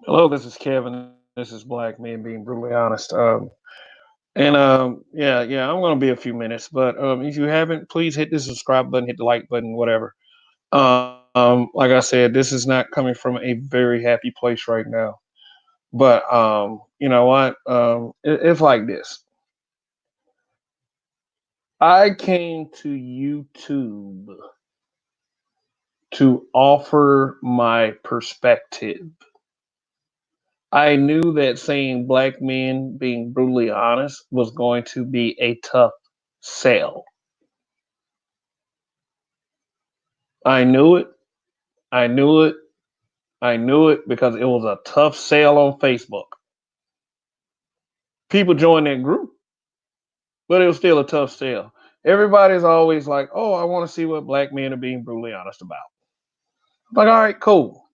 Hello, this is Kevin. This is Black Man being brutally honest. Yeah, I'm gonna be a few minutes, but if you haven't, please hit the subscribe button, hit the like button, whatever. Like I said, this is not coming from a very happy place right now. But you know what? It's like this. I came to YouTube to offer my perspective. I knew that saying black men being brutally honest was going to be a tough sell. I knew it. I knew it. I knew it because it was a tough sale on Facebook. People joined that group, but it was still a tough sale. Everybody's always like, oh, I want to see what black men are being brutally honest about. I'm like, all right, cool.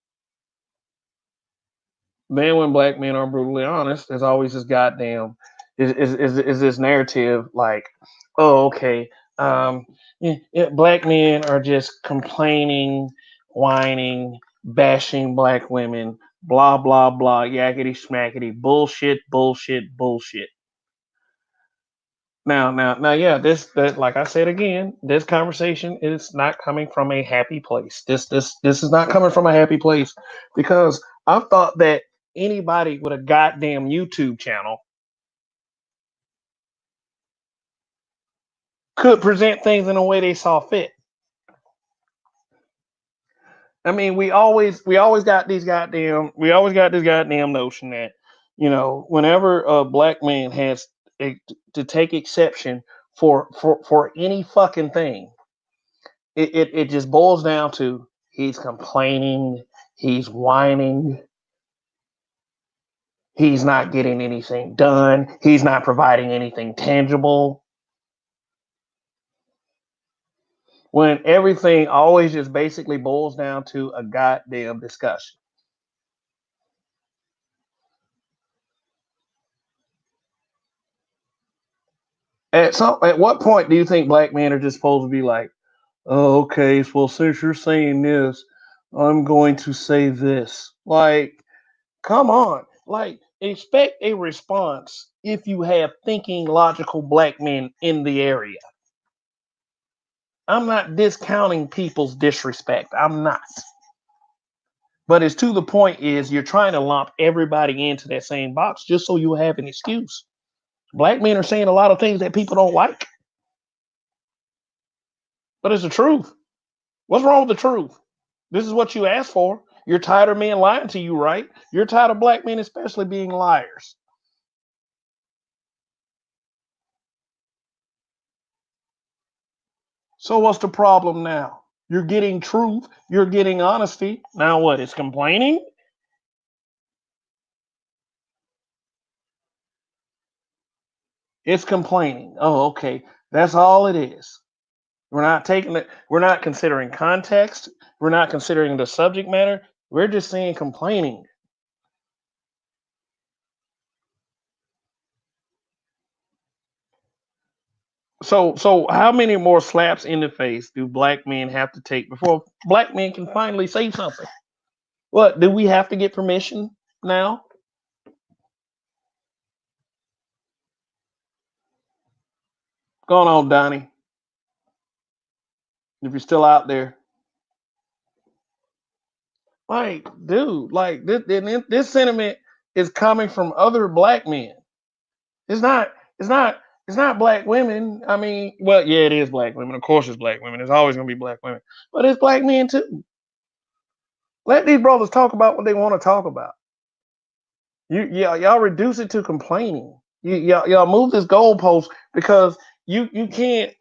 Then when black men are brutally honest, there's always this goddamn is this narrative like, oh, okay, black men are just complaining, whining, bashing black women, blah blah blah, yakety smackety, bullshit, bullshit, bullshit. Now, yeah, that like I said again, this conversation is not coming from a happy place. This is not coming from a happy place because I thought that anybody with a goddamn YouTube channel could present things in a way they saw fit. I mean, we always got this goddamn notion that whenever a black man has a, to take exception for any fucking thing, it just boils down to he's complaining, he's whining, he's not getting anything done, he's not providing anything tangible. When everything always just basically boils down to a goddamn discussion. At what point do you think black men are just supposed to be like, oh, okay, well, since you're saying this, I'm going to say this. Like, come on. Like, expect a response if you have thinking, logical black men in the area. I'm not discounting people's disrespect. I'm not. But it's to the point is you're trying to lump everybody into that same box just so you have an excuse. Black men are saying a lot of things that people don't like, but it's the truth. What's wrong with the truth? This is what you asked for. You're tired of men lying to you, right? You're tired of black men, especially being liars. So what's the problem now? You're getting truth. You're getting honesty. Now what? It's complaining? It's complaining. Oh, okay. That's all it is. We're not taking it. We're not considering context. We're not considering the subject matter. We're just saying complaining. So how many more slaps in the face do black men have to take before black men can finally say something? What, do we have to get permission now? Going on, Donnie? If you're still out there, like, dude, like this sentiment is coming from other black men. It's not. It's not. It's not black women. I mean, well, yeah, it is black women. Of course, it's black women. It's always gonna be black women, but it's black men too. Let these brothers talk about what they want to talk about. Y'all reduce it to complaining. Y'all move this goalpost because you can't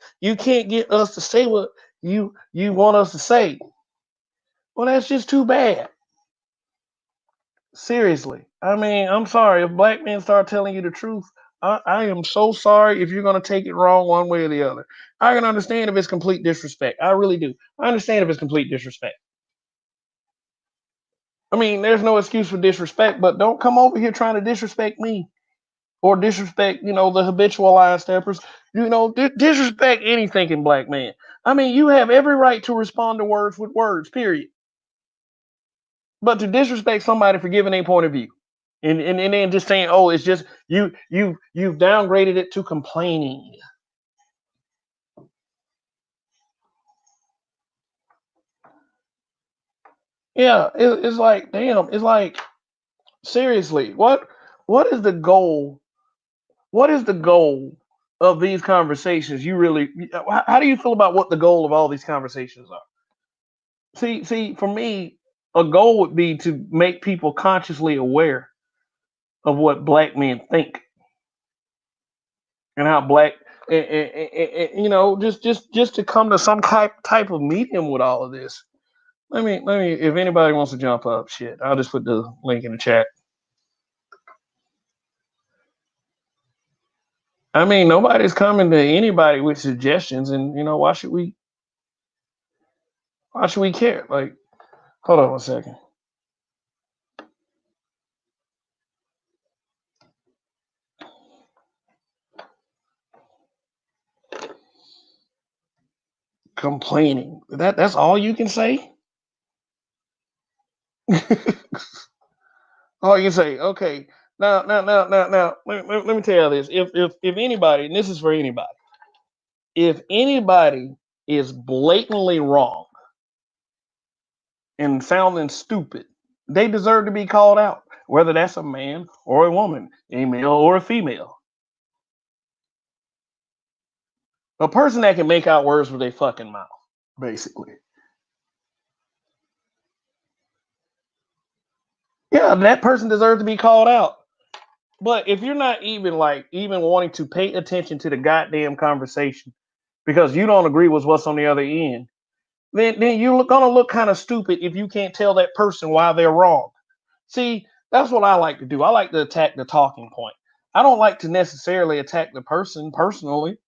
get us to say what you want us to say. Well, that's just too bad. Seriously. I mean, I'm sorry if black men start telling you the truth. I am so sorry if you're gonna take it wrong one way or the other. I can understand if it's complete disrespect. I really do. I understand if it's complete disrespect. I mean, there's no excuse for disrespect, but don't come over here trying to disrespect me or disrespect, the habitual line steppers. Disrespect any thinking black man. I mean, you have every right to respond to words with words. Period. But to disrespect somebody for giving a point of view, and then just saying, "Oh, it's just you've downgraded it to complaining." Yeah, it's like, damn. It's like, seriously, what is the goal? What is the goal of these conversations? How do you feel about what the goal of all these conversations are? See, for me, a goal would be to make people consciously aware of what black men think and how black, just to come to some type of medium with all of this. Let me. If anybody wants to jump up, shit, I'll just put the link in the chat. I mean, nobody's coming to anybody with suggestions, and why should we? Why should we care? Like, hold on one second. Complaining. That's all you can say? All you can say, okay. Now, let me tell you this. If anybody, and this is for anybody, if anybody is blatantly wrong and sounding stupid, they deserve to be called out, whether that's a man or a woman, a male or a female. A person that can make out words with their fucking mouth, basically. Yeah, that person deserves to be called out. But if you're not even wanting to pay attention to the goddamn conversation because you don't agree with what's on the other end, then you're gonna look kind of stupid if you can't tell that person why they're wrong. See, that's what I like to do. I like to attack the talking point. I don't like to necessarily attack the person personally.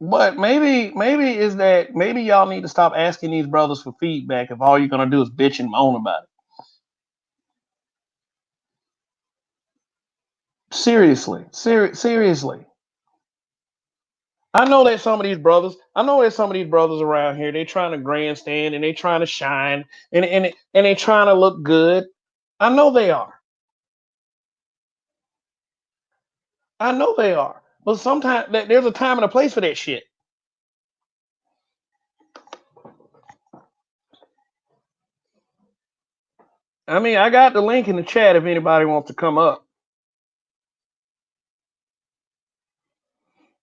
But maybe y'all need to stop asking these brothers for feedback if all you're gonna do is bitch and moan about it. Seriously. I know that I know that some of these brothers around here, they trying to grandstand and they trying to shine and they trying to look good. I know they are. I know they are. But sometimes there's a time and a place for that shit. I mean, I got the link in the chat if anybody wants to come up.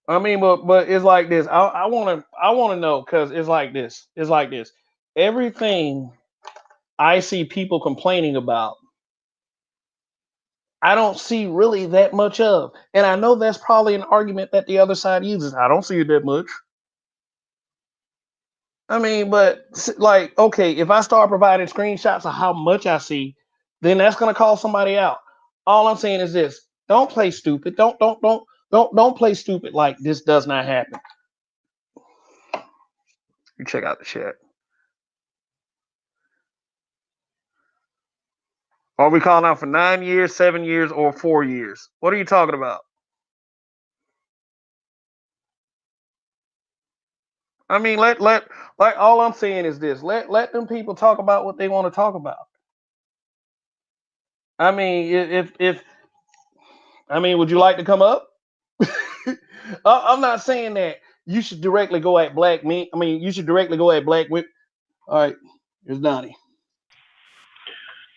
I mean, but it's like this. I wanna know, because it's like this. It's like this. Everything I see people complaining about, I don't see really that much of. And I know that's probably an argument that the other side uses. I don't see it that much. I mean, but like, okay, if I start providing screenshots of how much I see, then that's gonna call somebody out. All I'm saying is this: don't play stupid. Don't play stupid like this does not happen. You check out the chat. Are we calling out for 9 years, 7 years, or 4 years? What are you talking about? I mean, like all I'm saying is this: let them people talk about what they want to talk about. I mean, if I mean, would you like to come up? I'm not saying that you should directly go at black men. I mean, you should directly go at black women. All right, here's Donnie.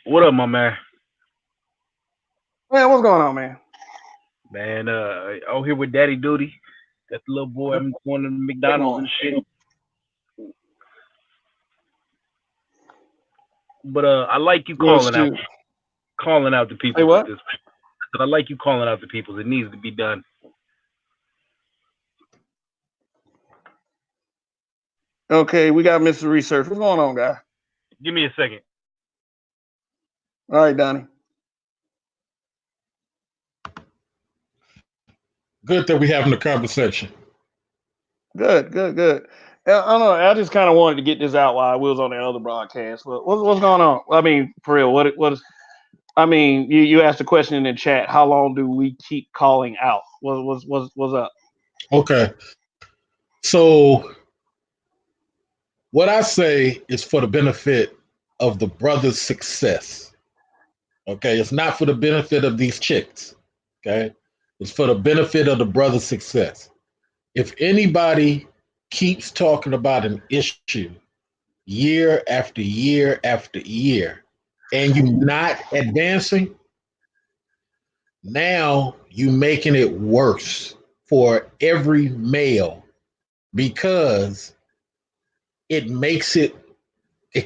What up, my man? Man, what's going on, man? Man, out here with Daddy Duty. Got the little boy. I'm going to McDonald's and shit. But I like you calling out the Hey, people with what? this. But I like you calling out the people. It needs to be done. Okay, we got Mr. Research. What's going on, guy? Give me a second. All right, Donnie. Good that we having a conversation. Good. I don't know. I just kind of wanted to get this out while I was on the other broadcast. What's going on? I mean, for real, what is? I mean, you asked a question in the chat. How long do we keep calling out? What's up? Okay. So What I say is for the benefit of the brother's success. Okay, it's not for the benefit of these chicks. Okay, it's for the benefit of the brother's success. If anybody keeps talking about an issue year after year after year, and you're not advancing, now you're making it worse for every male because it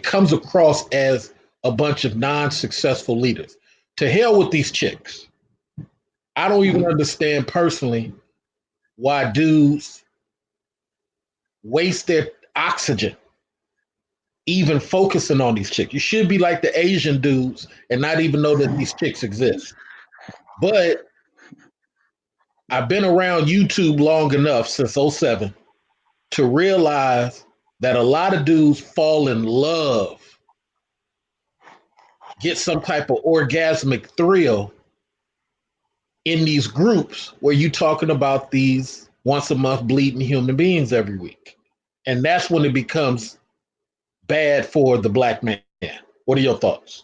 comes across as a bunch of non-successful leaders. To hell with these chicks. I don't even understand personally why dudes waste their oxygen even focusing on these chicks. You should be like the Asian dudes and not even know that these chicks exist. But I've been around YouTube long enough since '07 to realize that a lot of dudes fall in love, get some type of orgasmic thrill in these groups where you're talking about these once a month bleeding human beings every week. And that's when it becomes bad for the black man. What are your thoughts?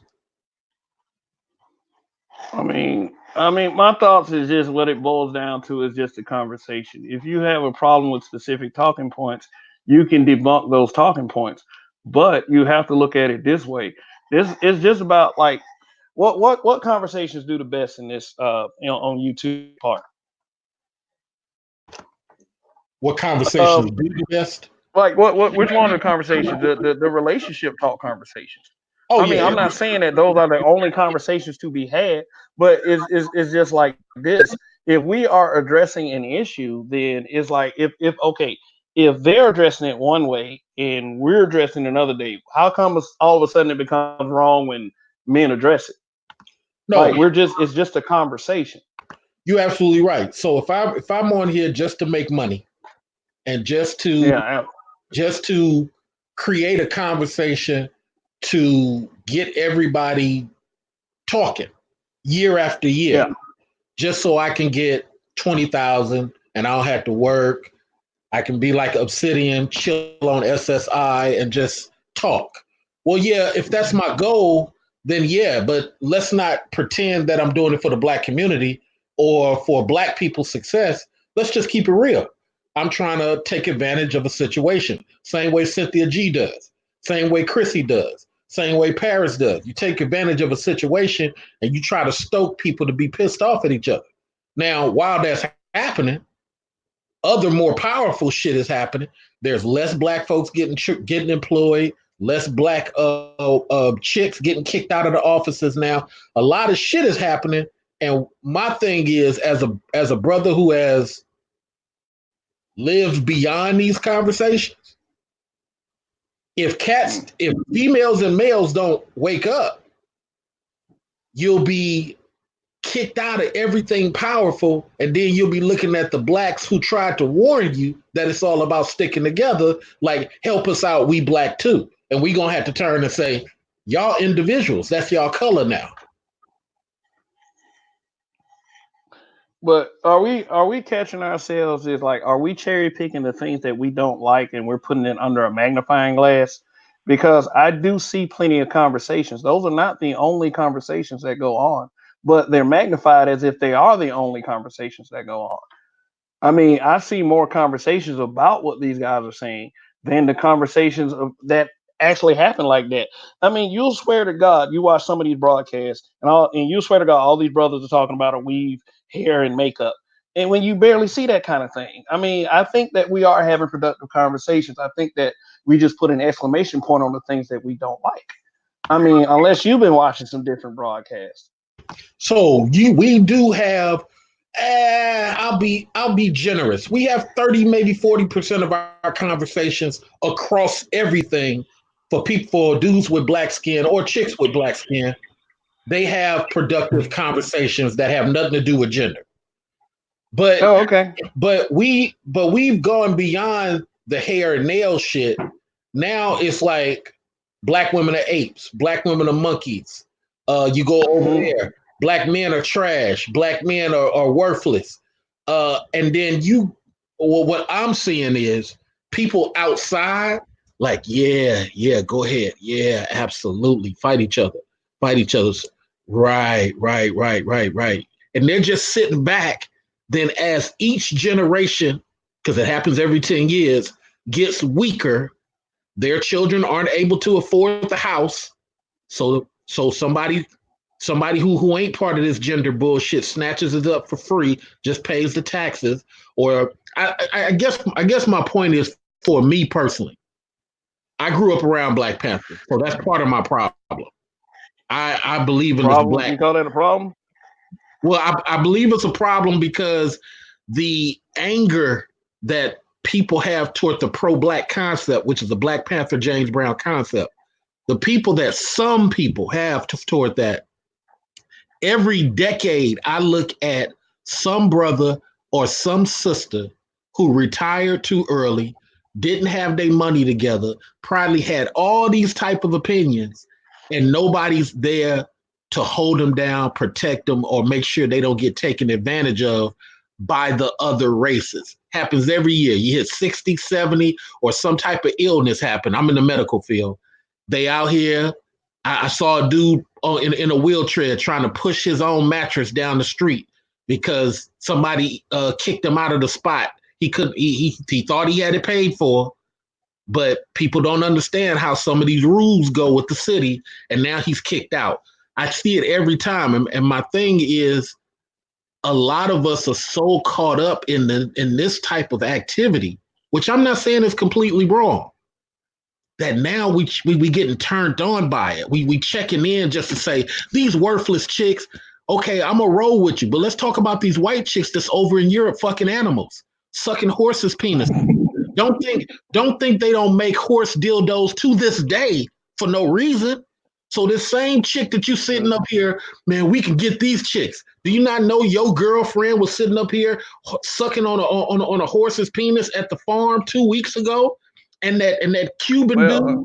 My thoughts is just what it boils down to is just a conversation. If you have a problem with specific talking points, you can debunk those talking points. But you have to look at it this way. This is just about like what conversations do the best in this on YouTube part. What conversations do the best? Like which one of the conversations? The relationship talk conversations. Oh, I mean, yeah. I'm not saying that those are the only conversations to be had, but it's just like this. If we are addressing an issue, then it's like if they're addressing it one way and we're addressing it another day, how come all of a sudden it becomes wrong when men address it? No, like it's just a conversation. you're absolutely right. So if I'm on here just to make money and just to create a conversation to get everybody talking year after year, just so I can get 20,000 and I don't have to work. I can be like Obsidian, chill on SSI and just talk. Well, yeah, if that's my goal, then yeah, but let's not pretend that I'm doing it for the black community or for black people's success. Let's just keep it real. I'm trying to take advantage of a situation. Same way Cynthia G does. Same way Chrissy does. Same way Paris does. You take advantage of a situation and you try to stoke people to be pissed off at each other. Now, while that's happening, other more powerful shit is happening. There's less black folks getting employed, less black chicks getting kicked out of the offices now. A lot of shit is happening. And my thing is, as a brother who has lived beyond these conversations, if females and males don't wake up, you'll be kicked out of everything powerful, and then you'll be looking at the blacks who tried to warn you that it's all about sticking together, like, help us out, we black too. And we gonna have to turn and say, y'all individuals, that's y'all color now. But are we catching ourselves as like, are we cherry picking the things that we don't like and we're putting it under a magnifying glass? Because I do see plenty of conversations. Those are not the only conversations that go on, but they're magnified as if they are the only conversations that go on. I mean, I see more conversations about what these guys are saying than the conversations that actually happen like that. I mean, you'll swear to God, you watch some of these broadcasts and you swear to God, all these brothers are talking about a weave, hair, and makeup. And when you barely see that kind of thing, I mean, I think that we are having productive conversations. I think that we just put an exclamation point on the things that we don't like. I mean, unless you've been watching some different broadcasts. So we do have. I'll be generous. We have 30, maybe 40% of our conversations across everything for people, for dudes with black skin or chicks with black skin. They have productive conversations that have nothing to do with gender. But okay. But we've gone beyond the hair and nail shit. Now it's like black women are apes, black women are monkeys. You go over there, black men are trash, black men are worthless. And then what I'm seeing is people outside like, yeah, go ahead. Yeah, absolutely. Fight each other. Fight each other's right. And they're just sitting back. Then as each generation, because it happens every 10 years, gets weaker, their children aren't able to afford the house. So somebody who ain't part of this gender bullshit snatches it up for free, just pays the taxes. Or I guess my point is, for me personally, I grew up around Black Panther, so that's part of my problem. I believe in problem. This black. You call that a problem? Well, I believe it's a problem because the anger that people have toward the pro-black concept, which is the Black Panther James Brown concept, some people have toward that. Every decade, I look at some brother or some sister who retired too early, didn't have their money together, probably had all these type of opinions, and nobody's there to hold them down, protect them, or make sure they don't get taken advantage of by the other races. Happens every year. You hit 60, 70, or some type of illness happen. I'm in the medical field. They out here. I saw a dude in a wheelchair trying to push his own mattress down the street because somebody kicked him out of the spot. He thought he had it paid for, but people don't understand how some of these rules go with the city, and now he's kicked out. I see it every time, and my thing is, a lot of us are so caught up in this type of activity, which I'm not saying is completely wrong, that now we getting turned on by it. We checking in just to say, these worthless chicks, okay, I'm gonna roll with you, but let's talk about these white chicks that's over in Europe fucking animals, sucking horses' penis. Don't think they don't make horse dildos to this day for no reason. So this same chick that you sitting up here, man, we can get these chicks. Do you not know your girlfriend was sitting up here sucking on a horse's penis at the farm 2 weeks ago? And that Cuban dude,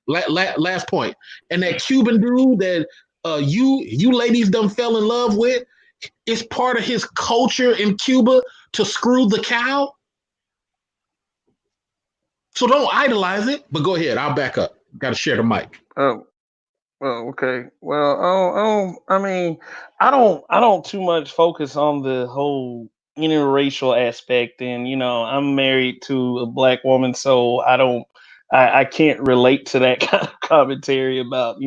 last point, and that Cuban dude that you ladies done fell in love with, is part of his culture in Cuba to screw the cow. So don't idolize it. But go ahead, I'll back up. Got to share the mic. Oh, okay. Well, I mean, I don't too much focus on the whole interracial aspect, and I'm married to a black woman, so I can't relate to that kind of commentary about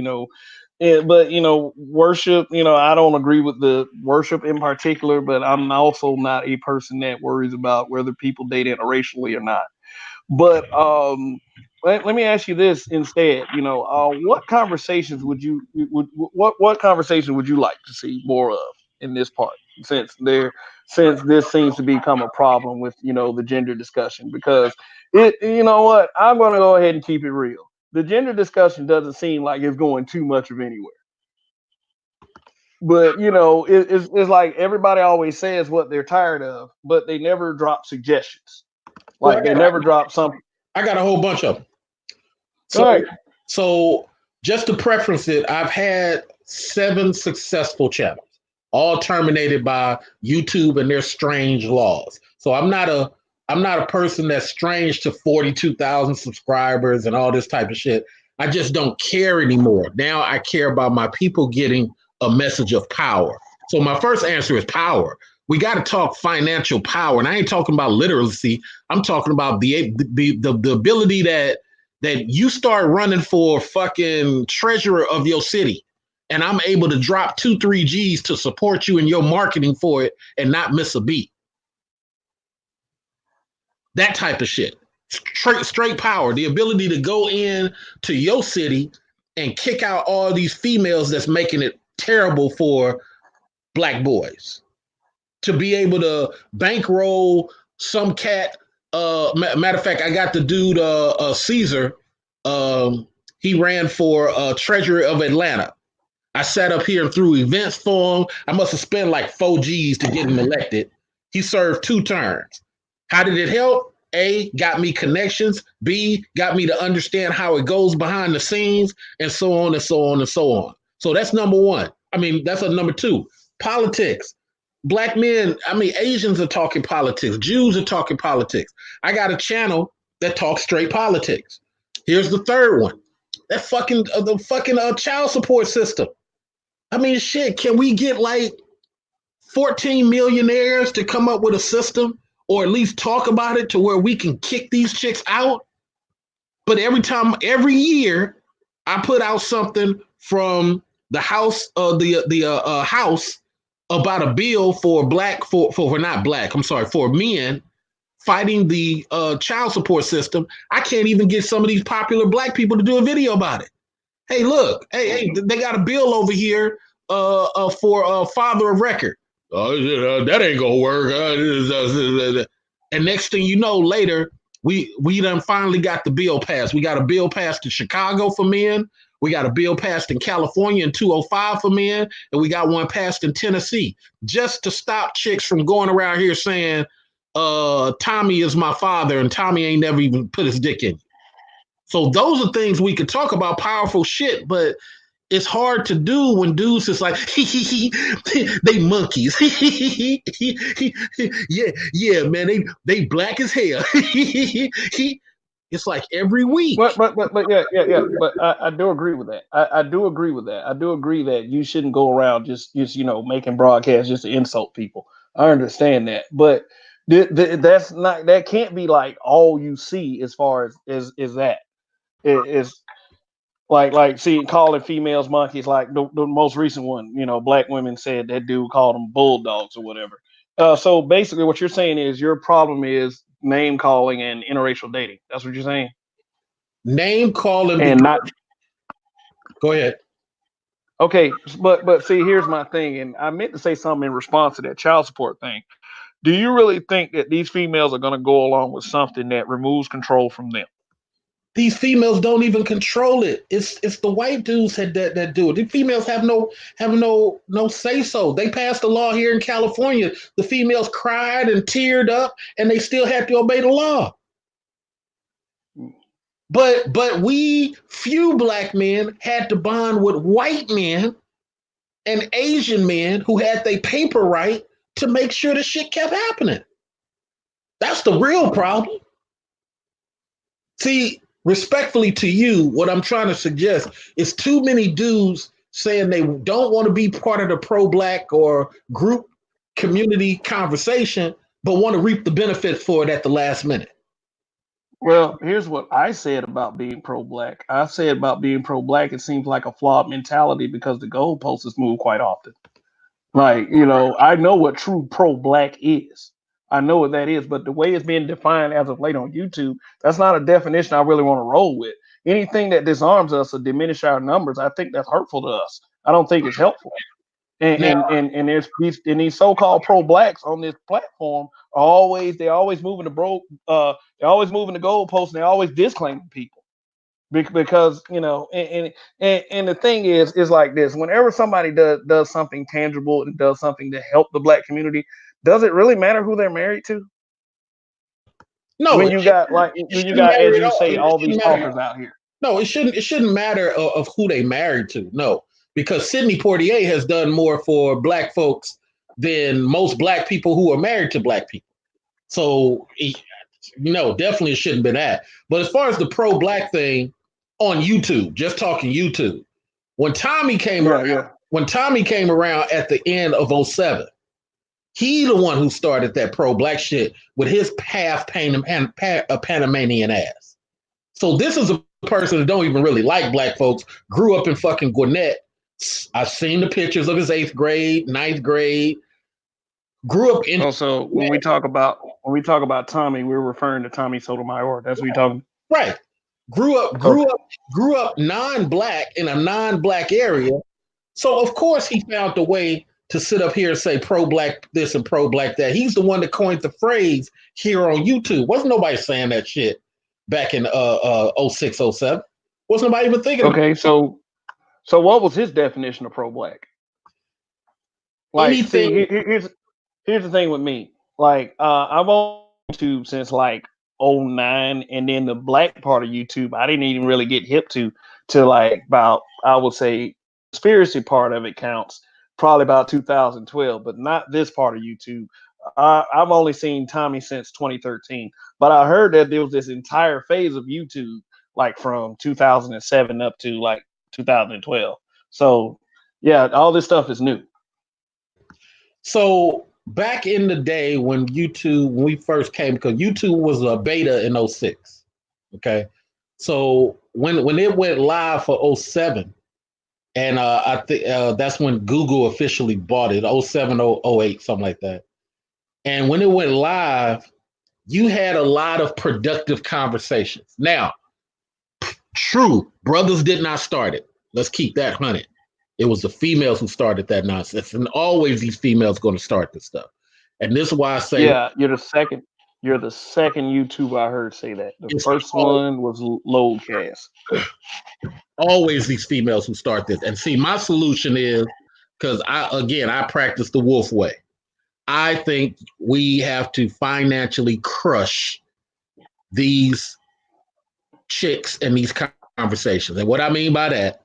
but worship. I don't agree with the worship in particular, but I'm also not a person that worries about whether people date interracially or not. But let me ask you this instead. What conversations what conversation would you like to see more of in this part? Since this seems to become a problem with the gender discussion, because I'm going to go ahead and keep it real. The gender discussion doesn't seem like it's going too much of anywhere. But it's like everybody always says what they're tired of, but they never drop suggestions. Like they never drop something. I got a whole bunch of them. So just to preference it, I've had 7 successful channels, all terminated by YouTube and their strange laws. So I'm not a person that's strange to 42,000 subscribers and all this type of shit. I just don't care anymore. Now I care about my people getting a message of power. So my first answer is power. We got to talk financial power, and I ain't talking about literacy. I'm talking about the ability that you start running for fucking treasurer of your city, and I'm able to drop 2-3 G's to support you in your marketing for it and not miss a beat. That type of shit. Straight power. The ability to go in to your city and kick out all these females that's making it terrible for black boys. To be able to bankroll some cat. Matter of fact, I got the dude Caesar. He ran for treasurer of Atlanta. I sat up here and threw events for him. I must have spent like 4 G's to get him elected. He served 2 terms. How did it help? A, got me connections. B, got me to understand how it goes behind the scenes, and so on and so on and so on. So that's number 1. I mean, that's a number 2. Politics. Black men, Asians are talking politics. Jews are talking politics. I got a channel that talks straight politics. Here's the third one. That fucking child support system. I mean, shit. Can we get like 14 millionaires to come up with a system, or at least talk about it to where we can kick these chicks out? But every year, I put out something from the House, House about a bill for for men fighting the child support system. I can't even get some of these popular black people to do a video about it. Hey, look, hey, they got a bill over here for father of record. That ain't gonna work. And next thing you know, later we done finally got the bill passed. We got a bill passed in Chicago for men. We got a bill passed in California in 205 for men, and we got one passed in Tennessee just to stop chicks from going around here saying, Tommy is my father, and Tommy ain't never even put his dick in. So those are things we could talk about, powerful shit, but it's hard to do when dudes is like, they monkeys. yeah, man, they black as hell. It's like every week. But yeah. But I do agree with that. I do agree with that. I do agree that you shouldn't go around just making broadcasts just to insult people. I understand that, but that can't be like all you see as far as that. It's like calling females monkeys, like the most recent one, black women said that dude called them bulldogs or whatever. So basically what you're saying is your problem is name calling and interracial dating. That's what you're saying? Name calling and not. Go ahead. Okay, but see, here's my thing, and I meant to say something in response to that child support thing. Do you really think that these females are going to go along with something that removes control from them? These females don't even control it. It's the white dudes that do it. The females have no say so. They passed a law here in California. The females cried and teared up, and they still had to obey the law. But we few black men had to bond with white men and Asian men who had their paper right to make sure the shit kept happening. That's the real problem. See, respectfully to you, what I'm trying to suggest is too many dudes saying they don't want to be part of the pro-black or group community conversation, but want to reap the benefits for it at the last minute. Well, here's what I said about being pro-black. I said about being pro-black, it seems like a flawed mentality because the goalposts move quite often. Like, I know what true pro-black is. I know what that is, but the way it's being defined as of late on YouTube, that's not a definition I really want to roll with. Anything that disarms us or diminish our numbers, I think that's hurtful to us. I don't think it's helpful. And there's these so-called pro-blacks on this platform they're always moving the goalposts, and they're always disclaiming people because and the thing is like this: whenever somebody does something tangible and does something to help the black community, does it really matter who they're married to? No, when you got as you say all these talkers out here. No, it shouldn't matter of who they married to. No. Because Sidney Poitier has done more for black folks than most black people who are married to black people. So, definitely it shouldn't be that. But as far as the pro-black thing on YouTube, just talking YouTube, when Tommy came around at the end of 2007, he the one who started that pro-black shit with his half Panamanian ass. So this is a person that don't even really like black folks, grew up in fucking Gwinnett. I've seen the pictures of his 8th grade, 9th grade. Grew up in. Also, when we talk about Tommy, we're referring to Tommy Sotomayor. That's what you're talking. Right. Grew up non-black in a non-black area. So of course he found a way to sit up here and say pro-black this and pro-black that. He's the one that coined the phrase here on YouTube. Wasn't nobody saying that shit back in 06, 07. Wasn't nobody even thinking. Okay, So what was his definition of pro-black? Like, see, here's the thing with me. Like, I've on YouTube since like 2009, and then the black part of YouTube, I didn't even really get hip to like about, I would say, conspiracy part of it counts probably about 2012, but not this part of YouTube. I've only seen Tommy since 2013, but I heard that there was this entire phase of YouTube like from 2007 up to like 2012. So yeah, all this stuff is new. So back in the day when we first came, because YouTube was a beta in 06. Okay. So when it went live for 07, and I think that's when Google officially bought it, 07, 08, something like that. And when it went live, you had a lot of productive conversations. Now, true, brothers did not start it. Let's keep that 100. It was the females who started that nonsense. And always these females going to start this stuff. And this is why I say, yeah, you're the second YouTuber I heard say that. The first one was Loadcast. Always these females who start this. And see, my solution is, because I practice the wolf way. I think we have to financially crush these chicks and these conversations. And what I mean by that,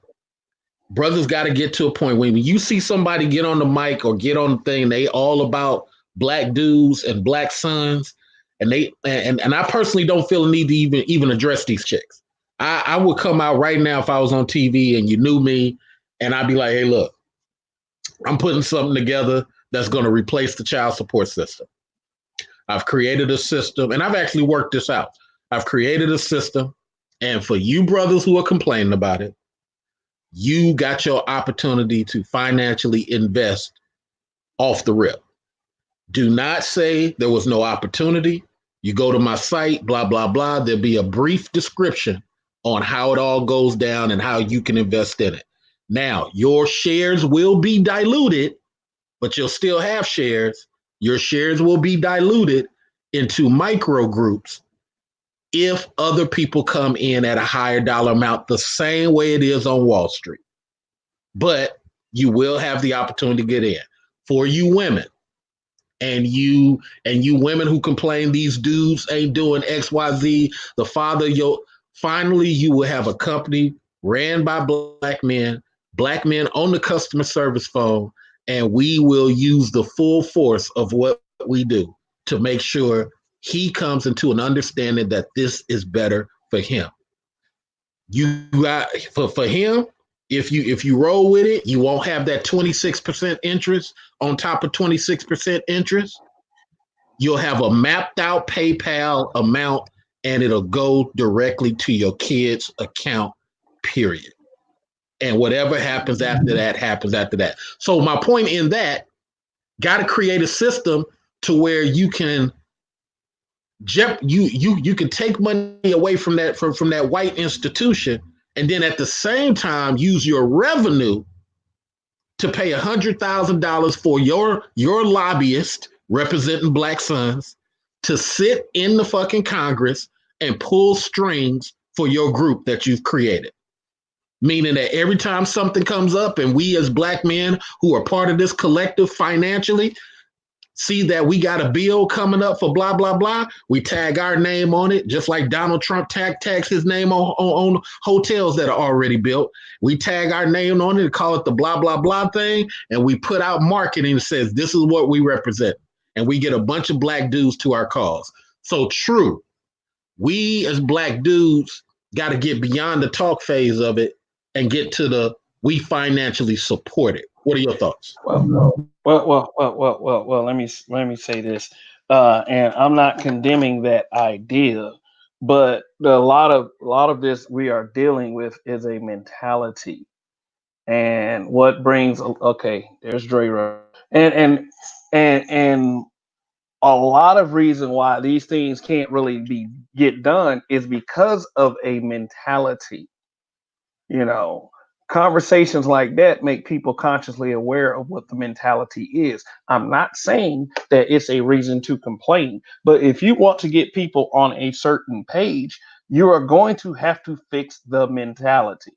brothers got to get to a point when you see somebody get on the mic or get on the thing, they all about black dudes and black sons. And I personally don't feel the need to even address these chicks. I would come out right now if I was on TV and you knew me, and I'd be like, hey, look, I'm putting something together that's going to replace the child support system. I've created a system, and I've actually worked this out. I've created a system, and for you brothers who are complaining about it, you got your opportunity to financially invest off the rip. Do not say there was no opportunity. You go to my site, blah, blah, blah. There'll be a brief description on how it all goes down and how you can invest in it. Now, your shares will be diluted, but you'll still have shares. Your shares will be diluted into micro groups if other people come in at a higher dollar amount, the same way it is on Wall Street. But you will have the opportunity to get in. For you women, and you women who complain these dudes ain't doing XYZ, the father, finally you will have a company ran by black men on the customer service phone, and we will use the full force of what we do to make sure he comes into an understanding that this is better for him. You got for him, if you roll with it, you won't have that 26% interest on top of 26% interest. You'll have a mapped out PayPal amount, and it'll go directly to your kid's account, period. And whatever happens after that, happens after that. So my point in that, got to create a system to where you can you can take money away from that white institution, and then at the same time use your revenue to pay $100,000 for your lobbyist representing black sons to sit in the fucking Congress and pull strings for your group that you've created. Meaning that every time something comes up and we as black men who are part of this collective financially see that we got a bill coming up for blah, blah, blah, we tag our name on it, just like Donald Trump tags his name on hotels that are already built. We tag our name on it and call it the blah, blah, blah thing, and we put out marketing that says this is what we represent. And we get a bunch of black dudes to our cause. So true, we as black dudes got to get beyond the talk phase of it and get to the we financially support it. What are your thoughts? Well. Let me say this, and I'm not condemning that idea, but a lot of this we are dealing with is a mentality, and what brings there's Dre, and a lot of reason why these things can't really get done is because of a mentality. Conversations like that make people consciously aware of what the mentality is. I'm not saying that it's a reason to complain, but if you want to get people on a certain page, you are going to have to fix the mentality.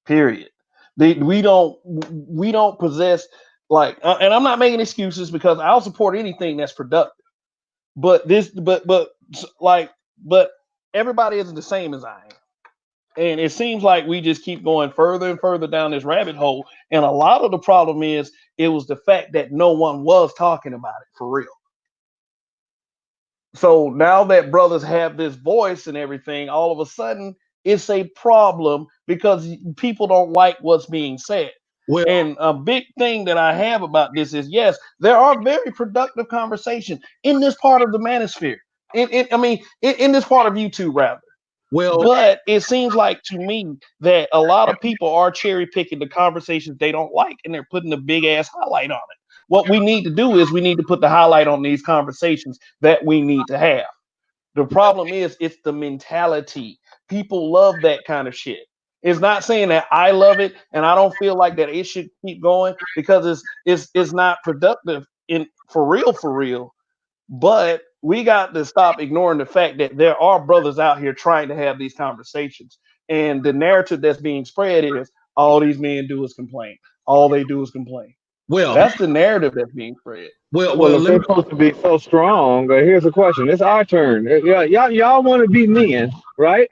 Period. We don't possess and I'm not making excuses because I'll support anything that's productive. But everybody isn't the same as I am. And it seems like we just keep going further and further down this rabbit hole. And a lot of the problem is it was the fact that no one was talking about it for real. So now that brothers have this voice and everything, all of a sudden It's a problem because people don't like what's being said. Well, And a big thing that I have about this is, yes, there are very productive conversations in this part of the manosphere. In this part of YouTube, rather. well, But it seems like to me that a lot of people are cherry picking the conversations they don't like, and they're putting a big ass highlight on it. What we need to do is we need to put the highlight on these conversations that we need to have. The problem is it's the mentality. People love that kind of shit. It's not saying that I love it and I don't feel like that it should keep going because it's not productive in for real. But we got to stop ignoring the fact that there are brothers out here trying to have these conversations. And the narrative that's being spread is all these men do is complain. All they do is complain. well, That's the narrative that's being spread. Well, if they're supposed to be so strong, here's a question. It's our turn. Yeah, y'all want to be men, right?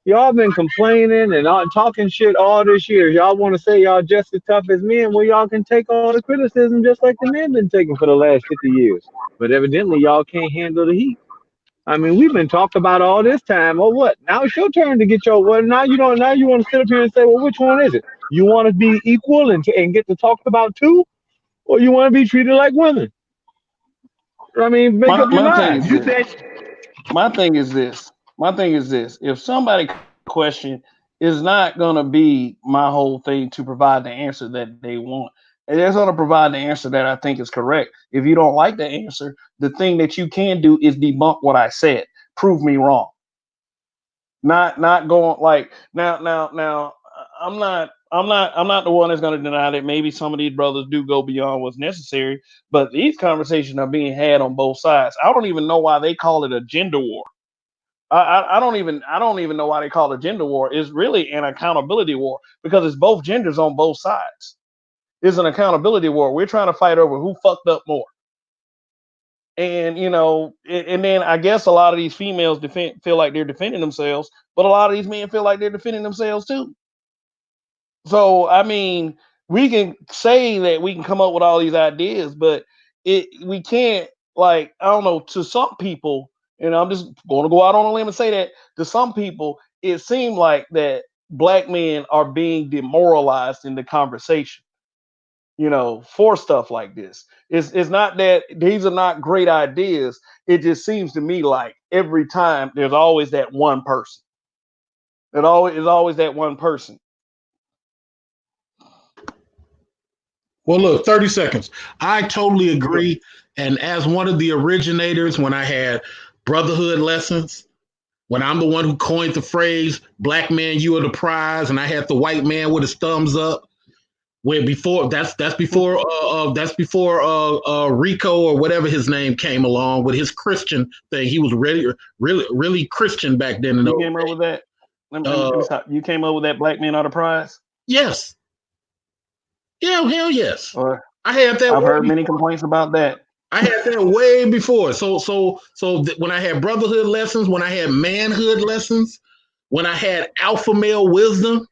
Y'all been complaining and talking shit all this year. Y'all want to say y'all just as tough as men. Well, y'all can take all the criticism just like the men been taking for the last 50 years. But evidently, y'all can't handle the heat. I mean, we've been talked about all this time. Oh, what? Now it's your turn to get your. Well, now you don't. Now you want to sit up here and say, well, which one is it? You want to be equal and get to talk about too, or you want to be treated like women? I mean, make up your mind. You said. My thing is this. If somebody question is not going to be my whole thing to provide the answer that they want. And they're going to provide the answer that I think is correct. If you don't like the answer, the thing that you can do is debunk what I said. Prove me wrong. Not going like now. I'm not the one that's going to deny that maybe some of these brothers do go beyond what's necessary, but these conversations are being had on both sides. I don't even know why they call it a gender war. I don't even know why they call it a gender war. It's really an accountability war because it's both genders on both sides. It's an accountability war. We're trying to fight over who fucked up more. And and then I guess a lot of these females feel like they're defending themselves, but a lot of these men feel like they're defending themselves too. So I mean, we can say that we can come up with all these ideas, but we can't. Like, I don't know, to some people, and I'm just going to go out on a limb and say that to some people, it seemed like that black men are being demoralized in the conversation. For stuff like this. It's not that these are not great ideas. It just seems to me like every time there's always that one person. It always that one person. Well, look, 30 seconds. I totally agree. And as one of the originators, when I had brotherhood lessons, when I'm the one who coined the phrase, black man, you are the prize, and I had the white man with his thumbs up. Where before that's before Rico or whatever his name came along with his Christian thing. He was really Christian back then. You came up with that? Let me stop. You came up with that black man are the prize? Yes. Yeah, hell yes. I had that. I've heard many complaints about that. I had that way before. So when I had brotherhood lessons, when I had manhood lessons, when I had alpha male wisdom,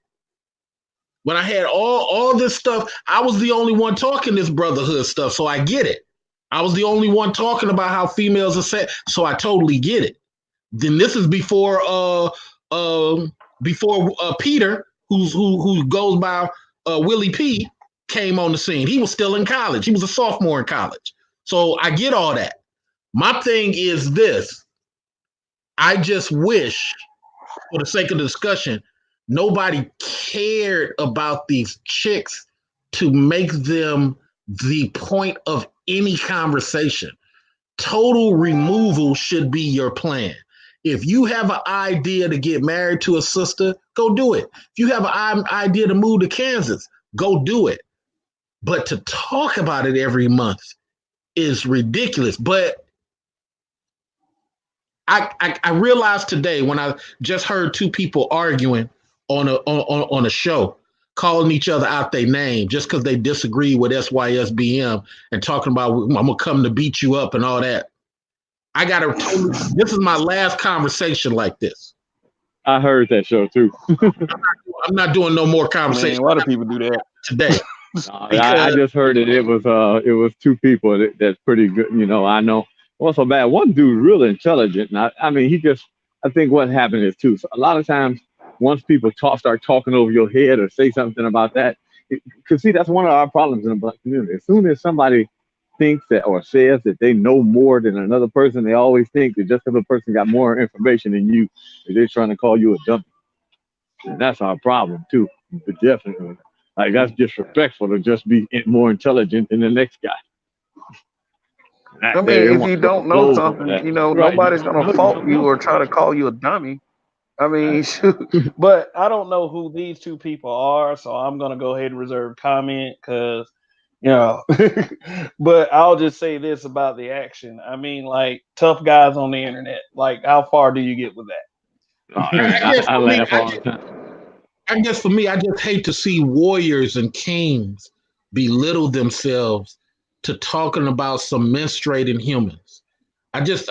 when I had all this stuff, I was the only one talking this brotherhood stuff. So I get it. I was the only one talking about how females are set. So I totally get it. Then this is before Peter, who goes by Willie P, came on the scene. He was still in college. He was a sophomore in college. So I get all that. My thing is this. I just wish, for the sake of the discussion, nobody cared about these chicks to make them the point of any conversation. Total removal should be your plan. If you have an idea to get married to a sister, go do it. If you have an idea to move to Kansas, go do it. But to talk about it every month is ridiculous. But I realized today when I just heard two people arguing on a show, calling each other out their name just because they disagree with SYSBM and talking about I'm gonna come to beat you up and all that. This is my last conversation like this. I heard that show too. I'm not doing no more conversation. Man, why do people do that today? I just heard it. It was two people that's pretty good. I know. What's so bad? One dude really intelligent. And I mean, I think what happened is too. So a lot of times once people start talking over your head or say something about that, because see, that's one of our problems in the black community. As soon as somebody thinks that or says that they know more than another person, they always think that just because a person got more information than you, that they're trying to call you a dummy. And that's our problem too. But definitely, like that's disrespectful to just be more intelligent than the next guy. I mean, if you don't know something, you know, right. Nobody's gonna fault you or try to call you a dummy. I mean, shoot. But I don't know who these two people are, so I'm gonna go ahead and reserve comment because, you know. But I'll just say this about the action. I mean, like tough guys on the internet. Like, how far do you get with that? I laugh all the time. I guess for me, I just hate to see warriors and kings belittle themselves to talking about some menstruating humans. I just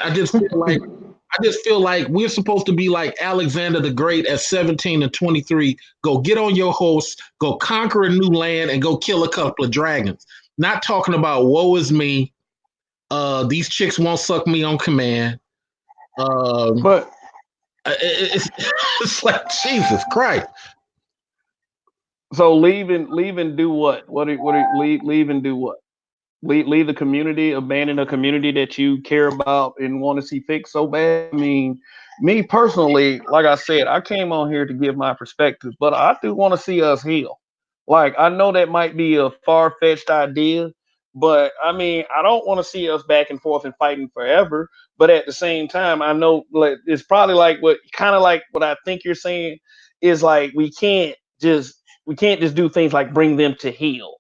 feel like we're supposed to be like Alexander the Great at 17 and 23. Go get on your horse, go conquer a new land, and go kill a couple of dragons. Not talking about woe is me. These chicks won't suck me on command. But it's like Jesus Christ. So leave and do what? Leave and do what? Leave the community, abandon a community that you care about and want to see fixed so bad. I mean, me personally, like I said, I came on here to give my perspective, but I do want to see us heal. Like, I know that might be a far-fetched idea, but I mean, I don't want to see us back and forth and fighting forever. But at the same time, I know like it's probably like what I think you're saying is like we can't just do things like bring them to heal.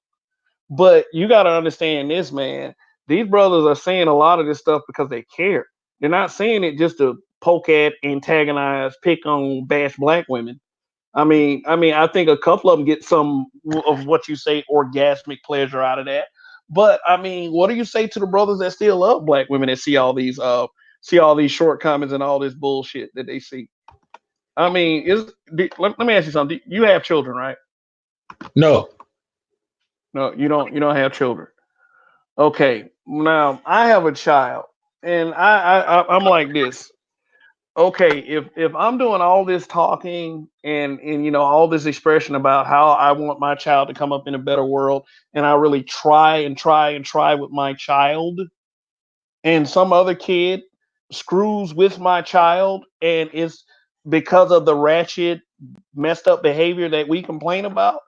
But you got to understand this, man. These brothers are saying a lot of this stuff because they care. They're not saying it just to poke at, antagonize, pick on, bash black women. I mean, I think a couple of them get some of what you say orgasmic pleasure out of that. But I mean, what do you say to the brothers that still love black women and see all these shortcomings and all this bullshit that they see? I mean, let me ask you something. You have children, right? No. No, you don't have children. Okay. Now I have a child and I'm like this. Okay, if I'm doing all this talking and you know all this expression about how I want my child to come up in a better world, and I really try and try and try with my child, and some other kid screws with my child, and it's because of the ratchet, messed up behavior that we complain about,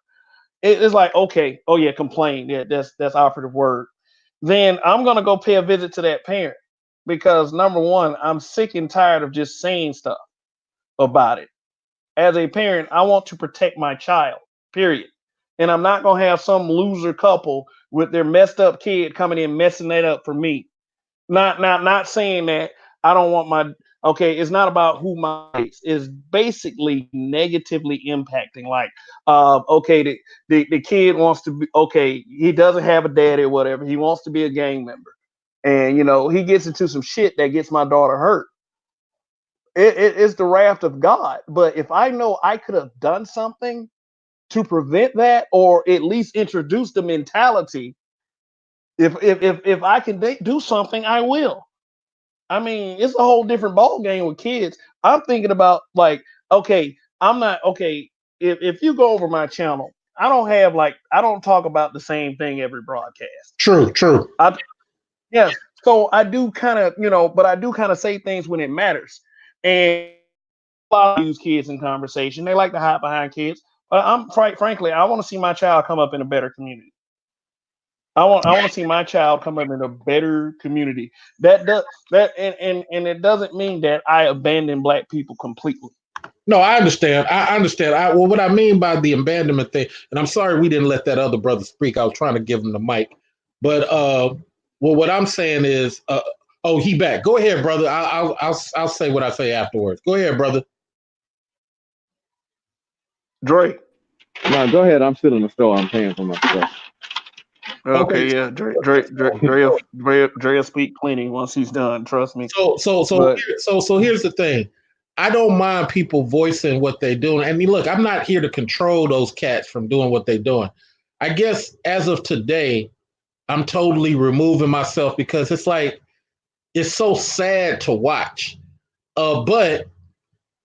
it's like, okay, oh yeah, complain. Yeah, that's operative word. Then I'm gonna go pay a visit to that parent because number one, I'm sick and tired of just saying stuff about it. As a parent, I want to protect my child, period. And I'm not gonna have some loser couple with their messed up kid coming in messing that up for me. Not saying that I don't want my okay, it's not about who my is basically negatively impacting. Like, okay, the kid wants to be okay, he doesn't have a daddy or whatever, he wants to be a gang member. And you know, he gets into some shit that gets my daughter hurt. It's the wrath of God. But if I know I could have done something to prevent that, or at least introduce the mentality, if I can do something, I will. I mean, it's a whole different ball game with kids. I'm thinking about like, okay, I'm not okay. If you go over my channel, I don't talk about the same thing every broadcast. True. Yes. So I do kind of, but I do kind of say things when it matters. And a lot of use kids in conversation. They like to hide behind kids. But frankly, I want to see my child come up in a better community. I want to see my child come up in a better community. And it doesn't mean that I abandon black people completely. No, I understand. Well, what I mean by the abandonment thing, and I'm sorry we didn't let that other brother speak. I was trying to give him the mic, but what I'm saying is, he back. Go ahead, brother. I'll say what I say afterwards. Go ahead, brother. Drake. No, go ahead. I'm still in the store. I'm paying for my stuff. Okay, yeah. Drake will speak plenty once he's done. Trust me. So here's the thing. I don't mind people voicing what they're doing. I mean, look, I'm not here to control those cats from doing what they're doing. I guess as of today, I'm totally removing myself because it's like it's so sad to watch. But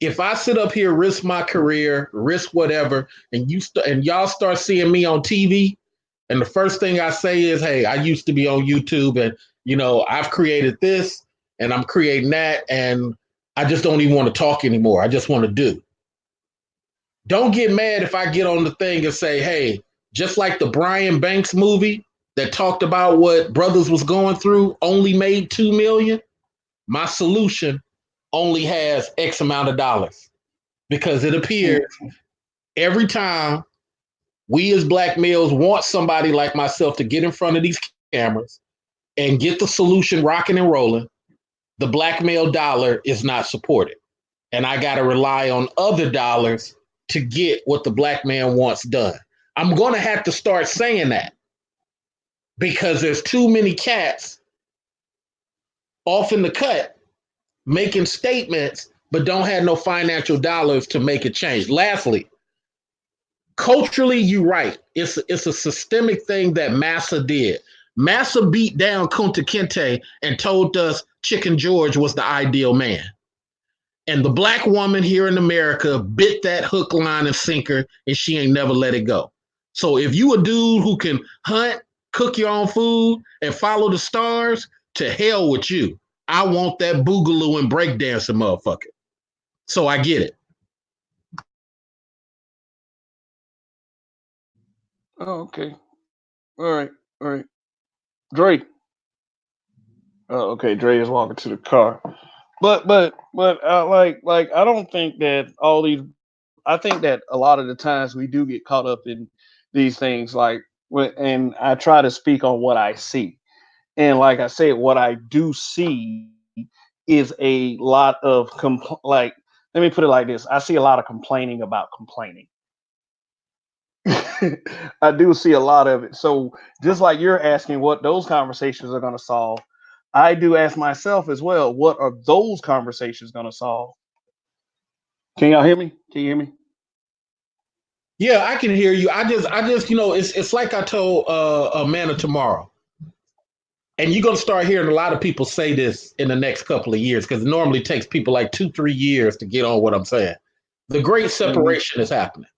if I sit up here, risk my career, risk whatever, and y'all start seeing me on TV, and the first thing I say is, hey, I used to be on YouTube, and I've created this and I'm creating that, and I just don't even want to talk anymore. I just want to do. Don't get mad if I get on the thing and say, hey, just like the Brian Banks movie that talked about what brothers was going through, only made $2 million. My solution only has X amount of dollars, because it appears every time we as black males want somebody like myself to get in front of these cameras and get the solution rocking and rolling, the black male dollar is not supported. And I got to rely on other dollars to get what the black man wants done. I'm going to have to start saying that, because there's too many cats off in the cut making statements but don't have no financial dollars to make it change. Lastly, culturally, you're right. It's a systemic thing that Massa did. Massa beat down Kunta Kinte and told us Chicken George was the ideal man. And the black woman here in America bit that hook, line, and sinker, and she ain't never let it go. So if you a dude who can hunt, cook your own food, and follow the stars, to hell with you. I want that boogaloo and breakdancing motherfucker. So I get it. Oh, okay. All right. Dre. Oh, okay. Dre is walking to the car. But like I don't think that all these. I think that a lot of the times we do get caught up in these things, and I try to speak on what I see, and like I said, what I do see is a lot of like. Let me put it like this: I see a lot of complaining about complaining. I do see a lot of it. So just like you're asking what those conversations are going to solve, I do ask myself as well, what are those conversations going to solve? Can y'all hear me? Can you hear me? Yeah, I can hear you. I just, it's like I told Amanda tomorrow. And you're going to start hearing a lot of people say this in the next couple of years, because it normally takes people like 2-3 years to get on what I'm saying. The great separation is happening.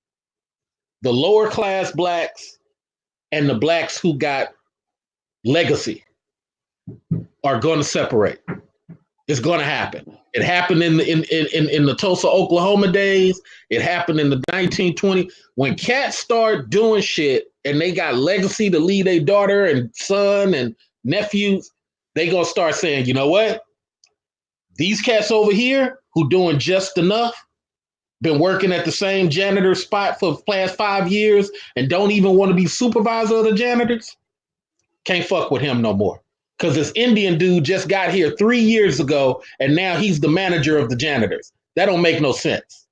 The lower class blacks and the blacks who got legacy are going to separate. It's going to happen. It happened in the Tulsa, Oklahoma days. It happened in the 1920s. When cats start doing shit and they got legacy to lead their daughter and son and nephews, they going to start saying, you know what? These cats over here who doing just enough, been working at the same janitor spot for the past 5 years and don't even want to be supervisor of the janitors, can't fuck with him no more. Because this Indian dude just got here 3 years ago and now he's the manager of the janitors. That don't make no sense.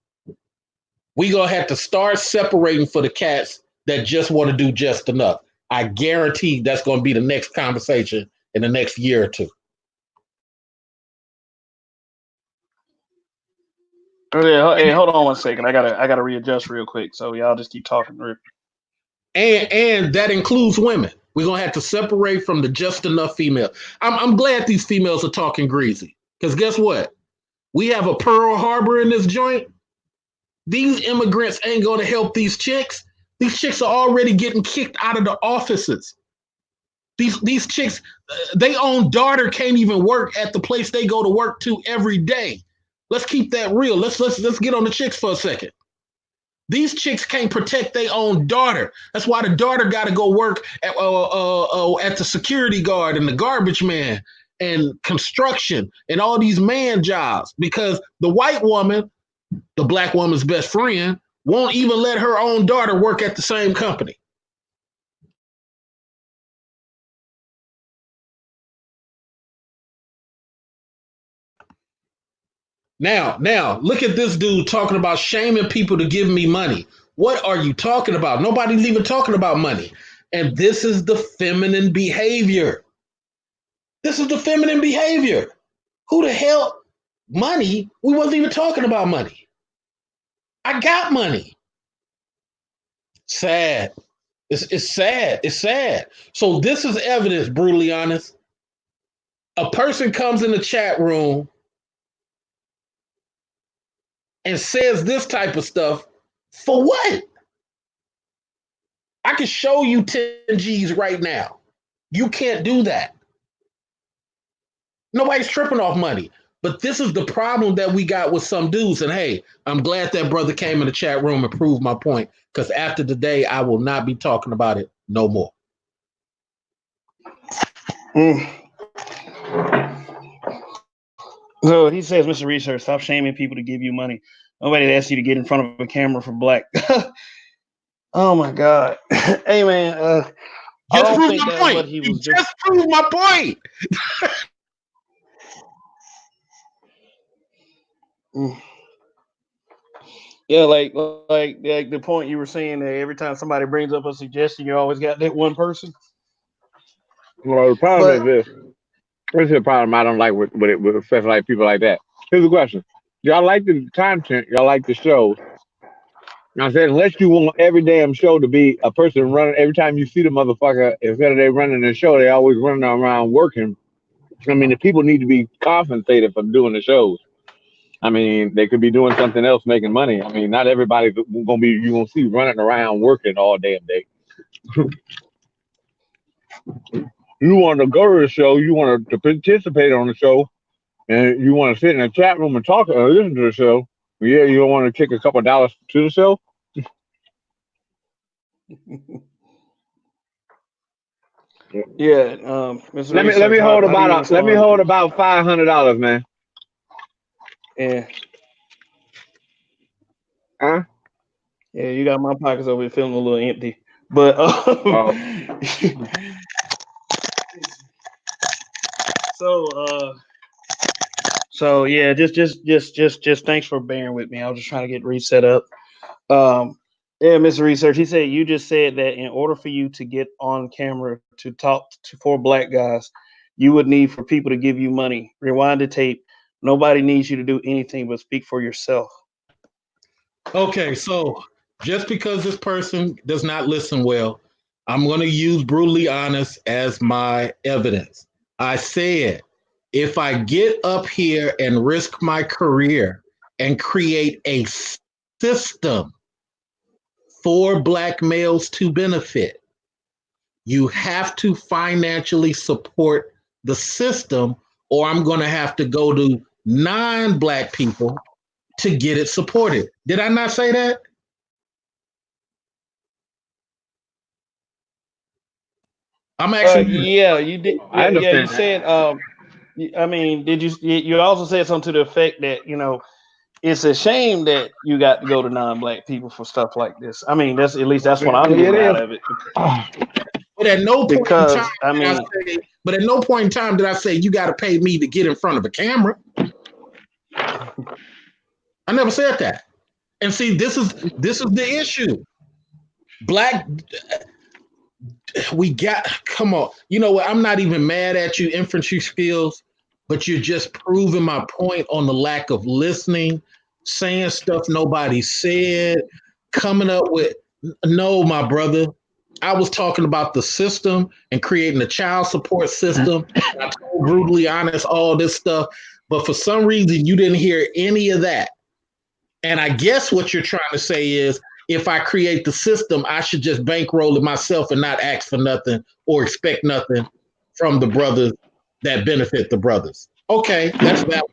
We gonna have to start separating for the cats that just want to do just enough. I guarantee that's gonna be the next conversation in the next year or two. Hey, hold on one second. I gotta readjust real quick. So y'all just keep talking. And that includes women. We're gonna have to separate from the just enough female. I'm glad these females are talking greasy, because guess what? We have a Pearl Harbor in this joint. These immigrants ain't gonna help these chicks. These chicks are already getting kicked out of the offices. These chicks, their own daughter can't even work at the place they go to work to every day. Let's keep that real. Let's get on the chicks for a second. These chicks can't protect their own daughter. That's why the daughter got to go work at the security guard and the garbage man and construction and all these man jobs, because the white woman, the black woman's best friend, won't even let her own daughter work at the same company. Now, look at this dude talking about shaming people to give me money. What are you talking about? Nobody's even talking about money. And this is the feminine behavior. This is the feminine behavior. Who the hell? Money? We wasn't even talking about money. I got money. Sad. It's sad. It's sad. So this is evidence, brutally honest. A person comes in the chat room and says this type of stuff, for what? I can show you 10 G's right now. You can't do that. Nobody's tripping off money. But this is the problem that we got with some dudes. And hey, I'm glad that brother came in the chat room and proved my point, because after today, I will not be talking about it no more. So he says, Mr. Research, stop shaming people to give you money. Nobody asked you to get in front of a camera for black. Oh my God. Hey man, I don't think that's what he was doing. Just prove my point. Yeah, like the point you were saying that every time somebody brings up a suggestion, you always got that one person. Well, the problem is this. This is the problem I don't like with especially like people like that. Here's the question: y'all like the content? Y'all like the show? I said, unless you want every damn show to be a person running, every time you see the motherfucker, instead of they running the show, they always running around working. I mean, the people need to be compensated for doing the shows. I mean, they could be doing something else, making money. I mean, not everybody's gonna be you gonna see running around working all damn day. You want to go to the show, you want to participate on the show, and you want to sit in a chat room and talk or listen to the show. Yeah, you don't want to kick a couple of dollars to the show. Yeah, let me hold about $500, man. Yeah. Huh? Yeah, you got my pockets over here feeling a little empty, but so yeah, just thanks for bearing with me. I was just trying to get reset up. Yeah, Mr. Research, he said you just said that in order for you to get on camera to talk to 4 black guys, you would need for people to give you money. Rewind the tape. Nobody needs you to do anything but speak for yourself. Okay, so just because this person does not listen well, I'm going to use Brutally Honest as my evidence. I said, if I get up here and risk my career and create a system for black males to benefit, you have to financially support the system, or I'm going to have to go to non-black people to get it supported. Did I not say that? I'm actually. Yeah, you did. I understand. Yeah, you said. I mean, did you? You also said something to the effect that it's a shame that you got to go to non-black people for stuff like this. I mean, that's what I'm getting out of it. But at no point because in time but at no point in time did I say you got to pay me to get in front of a camera. I never said that. And see, this is the issue. Black, come on. You know what? I'm not even mad at you, infantry skills, but you're just proving my point on the lack of listening, saying stuff nobody said, coming up with, no, my brother. I was talking about the system and creating a child support system. I told Brutally Honest all this stuff, but for some reason you didn't hear any of that. And I guess what you're trying to say is, if I create the system, I should just bankroll it myself and not ask for nothing or expect nothing from the brothers that benefit the brothers. Okay, that's that.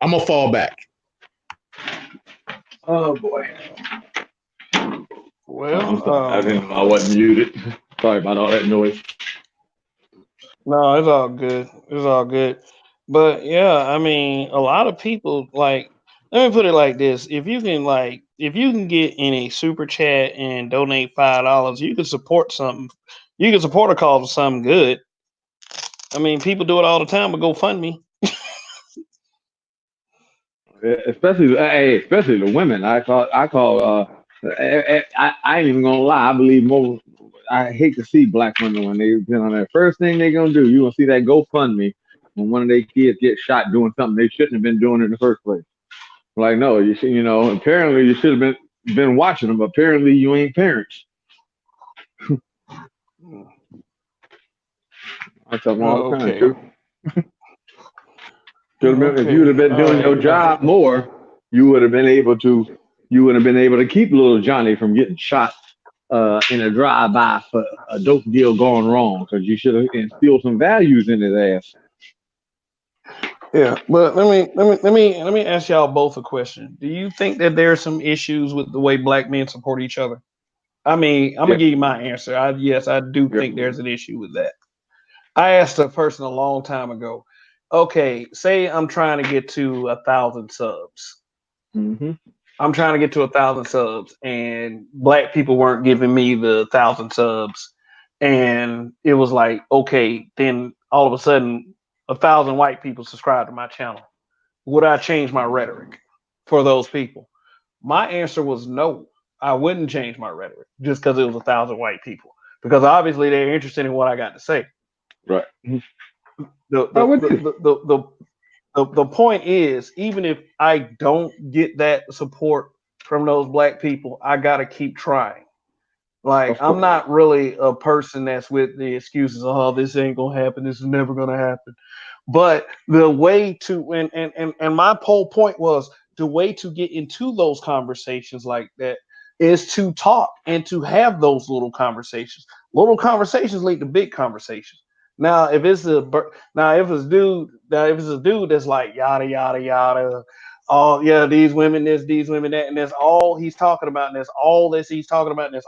I'm gonna fall back. Oh boy. Well, I didn't know I wasn't muted. Sorry about all that noise. No, it's all good. It's all good. But yeah, I mean, a lot of people let me put it like this: if you can get in a super chat and donate $5, you can support something. You can support a cause for something good. I mean, people do it all the time with GoFundMe. Especially the women. I ain't even gonna lie. I believe more. I hate to see black women when they get on that. First thing they gonna do, you gonna see that GoFundMe when one of their kids get shot doing something they shouldn't have been doing in the first place. Like, no, you should, apparently you should have been watching them. Apparently you ain't parents. I tell them all the time, too. If you would have been doing your job more, you would have been able to keep little Johnny from getting shot in a drive-by for a dope deal gone wrong, because you should have instilled some values in his ass. Yeah, but let me ask y'all both a question. Do you think that there are some issues with the way black men support each other? I mean, I'm gonna Yep. give you my answer. Yes, I do Yep. think there's an issue with that. I asked a person a long time ago. Okay, say I'm trying to get to 1,000 subs. Mm-hmm. I'm trying to get to 1,000 subs, and black people weren't giving me the 1,000 subs, and it was like, okay, then all of a sudden, 1,000 white people subscribe to my channel. Would I change my rhetoric for those people? My answer was no. I wouldn't change my rhetoric just because it was 1,000 white people, because obviously they're interested in what I got to say. Right. The the the the, the, the point is, even if I don't get that support from those black people, I gotta keep trying. Like, I'm not really a person that's with the excuses of, oh, this ain't gonna happen, this is never gonna happen. But the way to and my whole point was, the way to get into those conversations like that is to talk and to have those little conversations. Little conversations lead to big conversations. Now, if it's a dude that's like yada yada yada, oh yeah, these women this, these women that, and that's all he's talking about, and that's all this he's talking about, and that's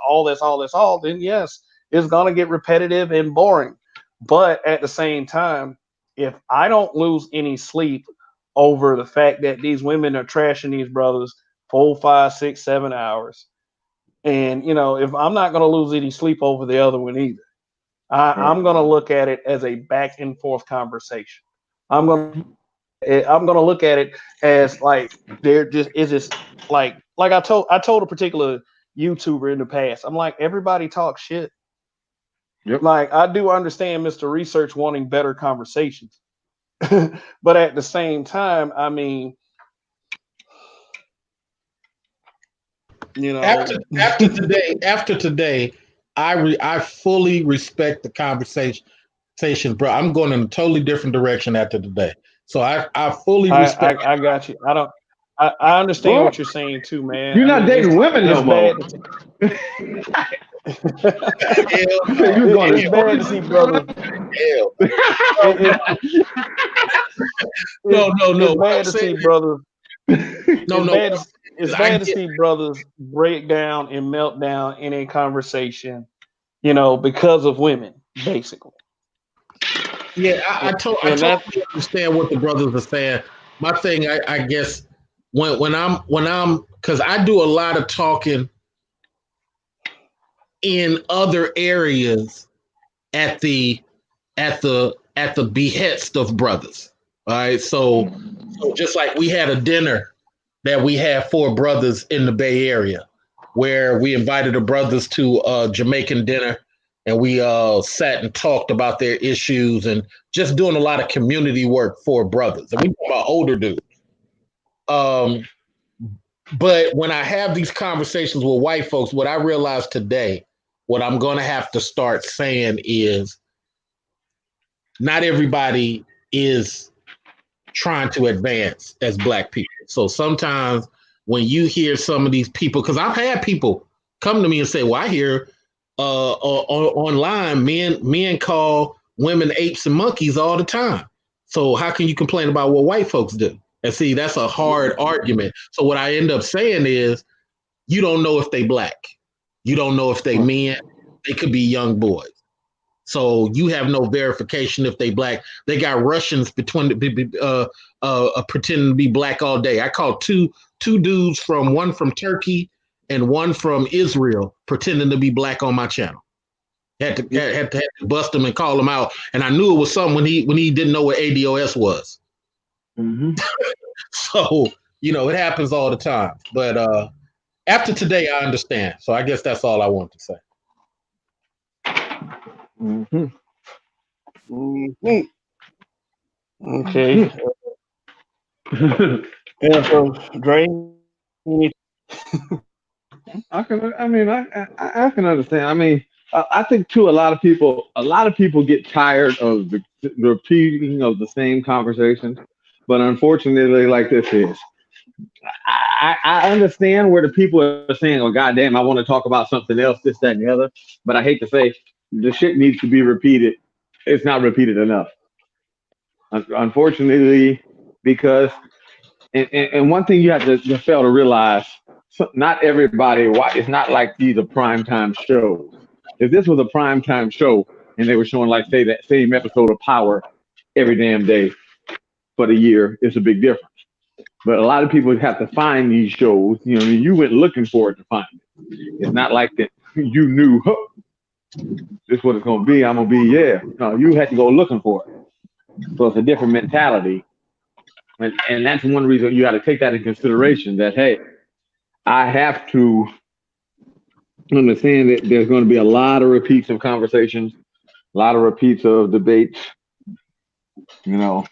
all, then yes, it's gonna get repetitive and boring. But at the same time, if I don't lose any sleep over the fact that these women are trashing these brothers 4, 5, 6, 7 hours, and if I'm not gonna lose any sleep over the other one either. I'm going to look at it as a back and forth conversation. I'm going to look at it as like, there just is this, like I told a particular YouTuber in the past. I'm like, everybody talks shit. Yep. Like, I do understand Mr. Research wanting better conversations, but at the same time, I mean, after today, I fully respect the conversation, bro. I'm going in a totally different direction after today. So I fully respect. I got you. I understand what you're saying too, man. You're not dating women no more. It's bad to see brothers. No. It's bad to see brothers. It's bad to see brothers break down and melt down in a conversation, because of women, basically. Yeah, I totally understand what the brothers are saying. My thing, I guess, when I'm, because I do a lot of talking in other areas at the behest of brothers. All right, so just like we had a dinner that we had for brothers in the Bay Area, where we invited the brothers to a Jamaican dinner, and we sat and talked about their issues and just doing a lot of community work for brothers. And we talk about older dudes. But when I have these conversations with white folks, what I realize today, what I'm going to have to start saying is, not everybody is trying to advance as black people. So sometimes when you hear some of these people, because I've had people come to me and say, well, I hear online men call women apes and monkeys all the time. So how can you complain about what white folks do? And see, that's a hard argument. So what I end up saying is, you don't know if they black. You don't know if they men. They could be young boys. So you have no verification if they black. They got Russians pretending to be black all day. I called two dudes one from Turkey and one from Israel pretending to be black on my channel. Had to bust them and call them out. And I knew it was something when he didn't know what ADOS was. Mm-hmm. So, it happens all the time. But after today, I understand. So I guess that's all I want to say. Mm-hmm. Mm-hmm. Okay. Yeah, so Dre, I can understand. I mean, I think too, a lot of people get tired of the repeating of the same conversation. But unfortunately, like this is, I understand where the people are saying, "Oh, goddamn, I want to talk about something else, this, that, and the other." But I hate to say, the shit needs to be repeated. It's not repeated enough, unfortunately, because and one thing you have to fail to realize, not everybody. Why it's not like these are primetime shows. If this was a primetime show and they were showing, like, say, that same episode of Power every damn day for the year, it's a big difference. But a lot of people have to find these shows. You know, you went looking for it to find it. It's not like that you knew, huh, this is what it's going to be. I'm going to be, yeah. No, you had to go looking for it. So it's a different mentality. And that's one reason you got to take that in consideration, that, hey, I have to understand that there's going to be a lot of repeats of conversations, a lot of repeats of debates, you know,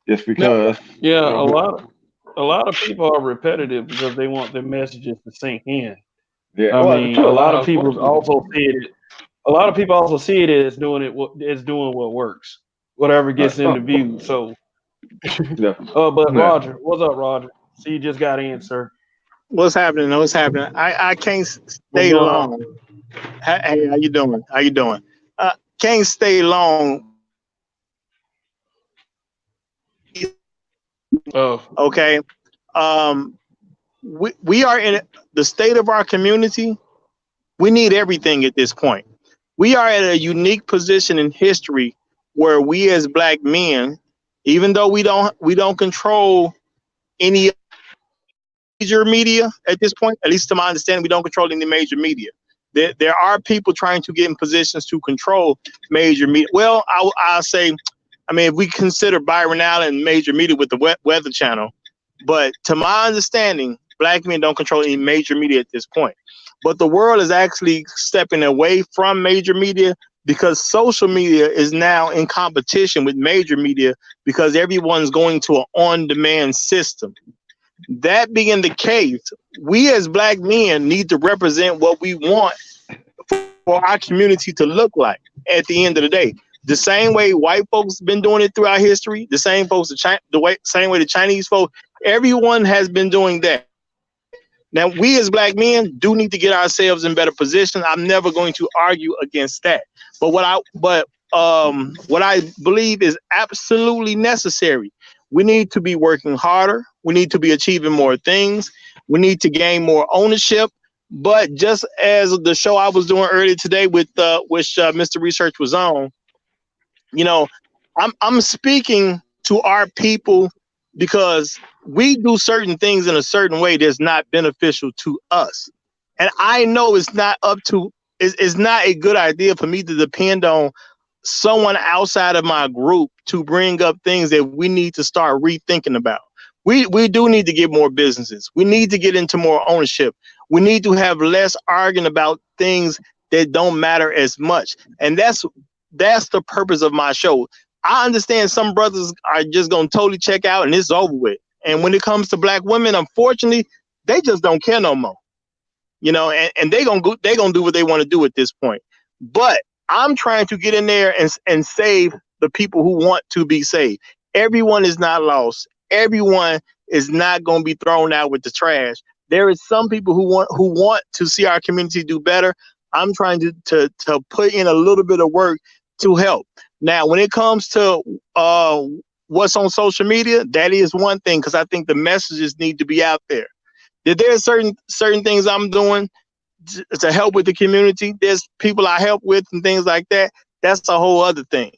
just because. Yeah, a lot of people are repetitive because they want their messages to sink in. Yeah, I mean, a lot of people also see it. A lot of people also see it as doing what works, whatever gets into view. So, yeah. but Roger, what's up, Roger? See, you just got in, sir. What's happening? What's happening? I can't stay long. Hey, how you doing? How you doing? Can't stay long. Oh, okay. We are in the state of our community. We need everything at this point. We are at a unique position in history where we as black men, even though we don't control any major media at this point, at least to my understanding, we don't control any major media. There are people trying to get in positions to control major media. Well, I'll say, I mean, if we consider Byron Allen major media with the Weather Channel, but to my understanding, black men don't control any major media at this point. But the world is actually stepping away from major media because social media is now in competition with major media because everyone's going to an on-demand system. That being the case, we as black men need to represent what we want for our community to look like at the end of the day. The same way white folks been doing it throughout history, the same way the Chinese folks, everyone has been doing that. Now, we as black men do need to get ourselves in better position. I'm never going to argue against that. But what I believe is absolutely necessary, we need to be working harder. We need to be achieving more things. We need to gain more ownership. But just as the show I was doing earlier today with which Mr. Research was on, you know, I'm speaking to our people because we do certain things in a certain way that's not beneficial to us. And I know it's not a good idea for me to depend on someone outside of my group to bring up things that we need to start rethinking about. We do need to get more businesses. We need to get into more ownership. We need to have less arguing about things that don't matter as much. And that's the purpose of my show. I understand some brothers are just going to totally check out and it's over with. And when it comes to black women, unfortunately, they just don't care no more. You know, and they're going to do what they want to do at this point. But I'm trying to get in there and save the people who want to be saved. Everyone is not lost. Everyone is not going to be thrown out with the trash. There is some people who want to see our community do better. I'm trying to put in a little bit of work to help. Now, when it comes to what's on social media, that is one thing, because I think the messages need to be out there. There's certain things I'm doing to help with the community. There's people I help with and things like that. That's a whole other thing.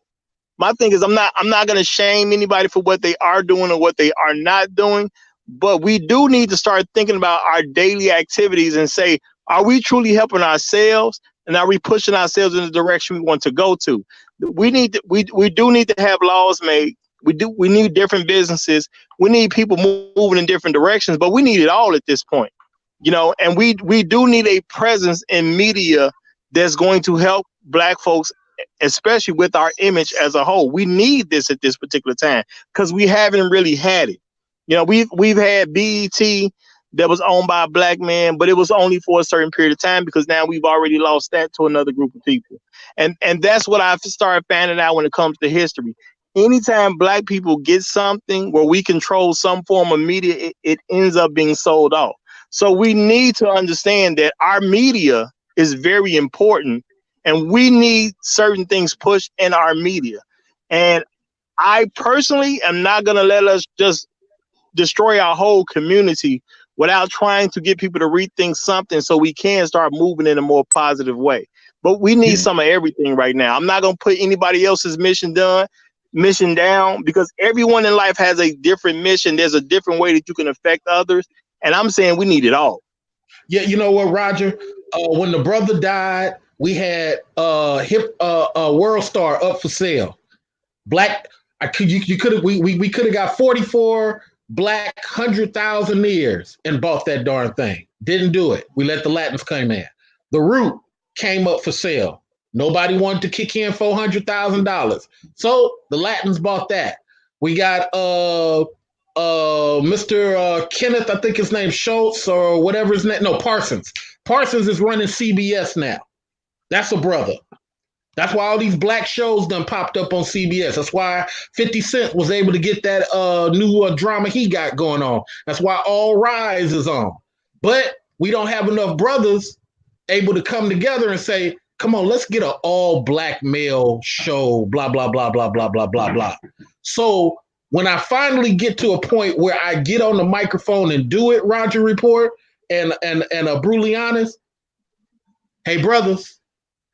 My thing is I'm not going to shame anybody for what they are doing or what they are not doing, but we do need to start thinking about our daily activities and say, are we truly helping ourselves? And are we pushing ourselves in the direction we want to go to? We do need to have laws made. We need different businesses. We need people moving in different directions, but we need it all at this point, you know, and we do need a presence in media that's going to help black folks, especially with our image as a whole. We need this at this particular time because we haven't really had it. You know, we've had BET that was owned by a black man, but it was only for a certain period of time because now we've already lost that to another group of people. And that's what I've started finding out when it comes to history. anytime black people get something where we control some form of media, it ends up being sold off. So we need to understand that our media is very important, and we need certain things pushed in our media. And I personally am not going to let us just destroy our whole community without trying to get people to rethink something so we can start moving in a more positive way. But we need some of everything right now. I'm not going to put anybody else's mission down, because everyone in life has a different mission. There's a different way that you can affect others. And I'm saying we need it all. Yeah, you know what, Roger? When the brother died, we had World Star up for sale. Black, we could have got 44 black 100,000 and bought that darn thing. Didn't do it. We let the Latins come in. The Root came up for sale. Nobody wanted to kick in $400,000, so the Latins bought that. We got Mr. Kenneth, I think his name Schultz or whatever his name. No, Parsons. Parsons is running CBS now. That's a brother. That's why all these black shows done popped up on CBS. That's why 50 Cent was able to get that new drama he got going on. That's why All Rise is on. But we don't have enough brothers able to come together and say, come on, let's get an all black male show, blah, blah, blah, blah, blah, blah, blah, blah. So when I finally get to a point where I get on the microphone and do it, Roger Report, and brutally honest, hey, brothers,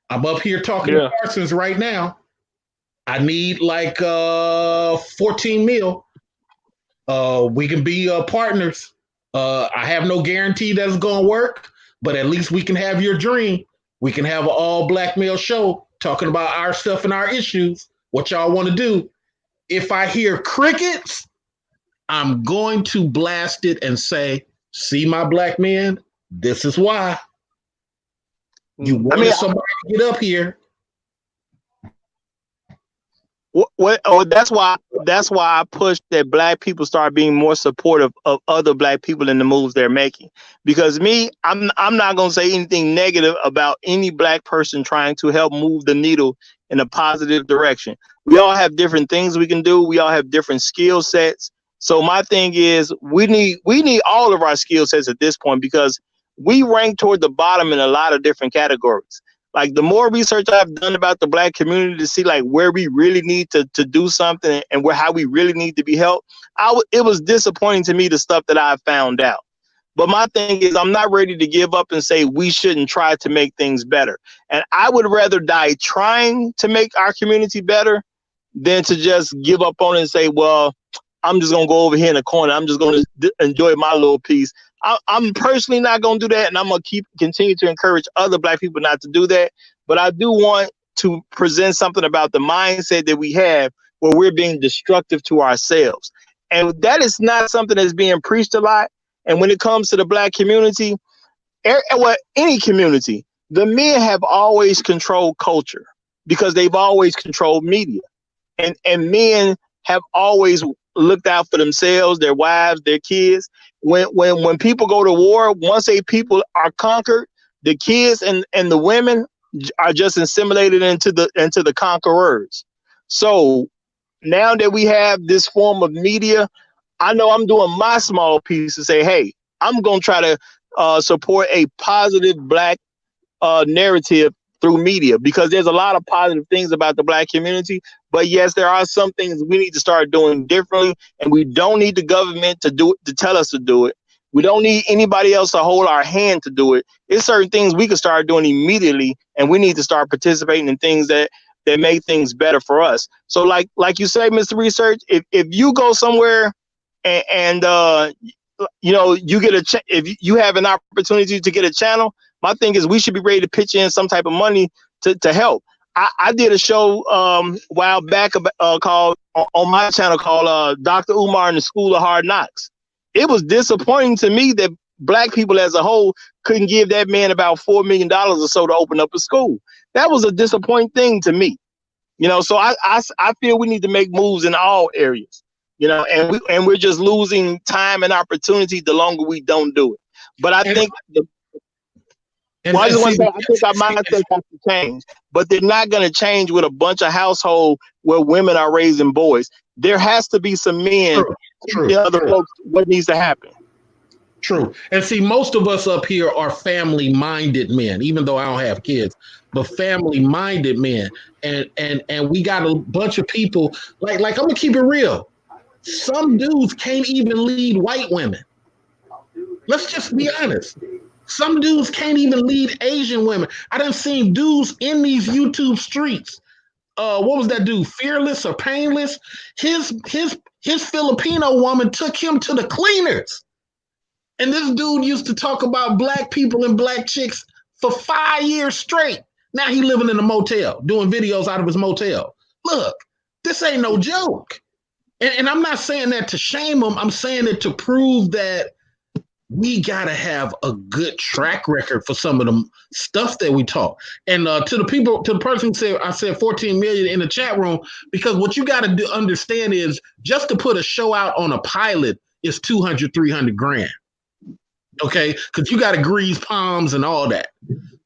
I'm up here talking to Parsons right now. I need like 14 mil. We can be partners. I have no guarantee that it's going to work, but at least we can have your dream. We can have an all black male show talking about our stuff and our issues, what y'all want to do. If I hear crickets, I'm going to blast it and say, see my black men, this is why. You wanted somebody to get up here. That's why I push that black people start being more supportive of other black people in the moves they're making. Because I'm not going to say anything negative about any black person trying to help move the needle in a positive direction. We all have different things we can do. We all have different skill sets. So my thing is we need all of our skill sets at this point, because we rank toward the bottom in a lot of different categories. Like, the more research I've done about the black community to see like where we really need to do something and how we really need to be helped, it was disappointing to me, the stuff that I found out. But my thing is, I'm not ready to give up and say we shouldn't try to make things better. And I would rather die trying to make our community better than to just give up on it and say, well, I'm just going to go over here in the corner. I'm just going to enjoy my little piece. I'm personally not going to do that, and I'm going to continue to encourage other black people not to do that. But I do want to present something about the mindset that we have where we're being destructive to ourselves. And that is not something that's being preached a lot. And when it comes to the black community, any community, the men have always controlled culture because they've always controlled media. And men have always looked out for themselves, their wives, their kids. When people go to war, once a people are conquered, the kids and the women are just assimilated into the conquerors. So now that we have this form of media, I know I'm doing my small piece to say, hey, I'm going to try to support a positive black narrative through media, because there's a lot of positive things about the black community. But yes, there are some things we need to start doing differently, and we don't need the government to do it, to tell us to do it. We don't need anybody else to hold our hand to do it. It's certain things we can start doing immediately, and we need to start participating in things that make things better for us. So like you say, Mr. Research, if you go somewhere and you know, you get if you have an opportunity to get a channel, my thing is we should be ready to pitch in some type of money to help. I did a show a while back called on my channel called Dr. Umar and the School of Hard Knocks. It was disappointing to me that black people as a whole couldn't give that man about $4 million or so to open up a school. That was a disappointing thing to me. You know, so I feel we need to make moves in all areas. You know, and we're just losing time and opportunity the longer we don't do it. But I think And, Well, I and just want see, to say, I think our mindsets have to change, but they're not going to change with a bunch of household where women are raising boys. There has to be some men true, tell other folks what needs to happen. True. And see, most of us up here are family-minded men, even though I don't have kids, but family-minded men. And we got a bunch of people, like I'm gonna keep it real. Some dudes can't even lead white women. Let's just be honest. Some dudes can't even lead Asian women. I done seen dudes in these YouTube streets. What was that dude? Fearless or Painless? His Filipino woman took him to the cleaners. And this dude used to talk about black people and black chicks for 5 years straight. Now he living in a motel, doing videos out of his motel. Look, this ain't no joke. And I'm not saying that to shame him. I'm saying it to prove that we gotta have a good track record for some of the stuff that we talk. And to the person who said, I said 14 million in the chat room, because what you gotta understand is just to put a show out on a pilot is 200, 300 grand. Okay, because you gotta grease palms and all that.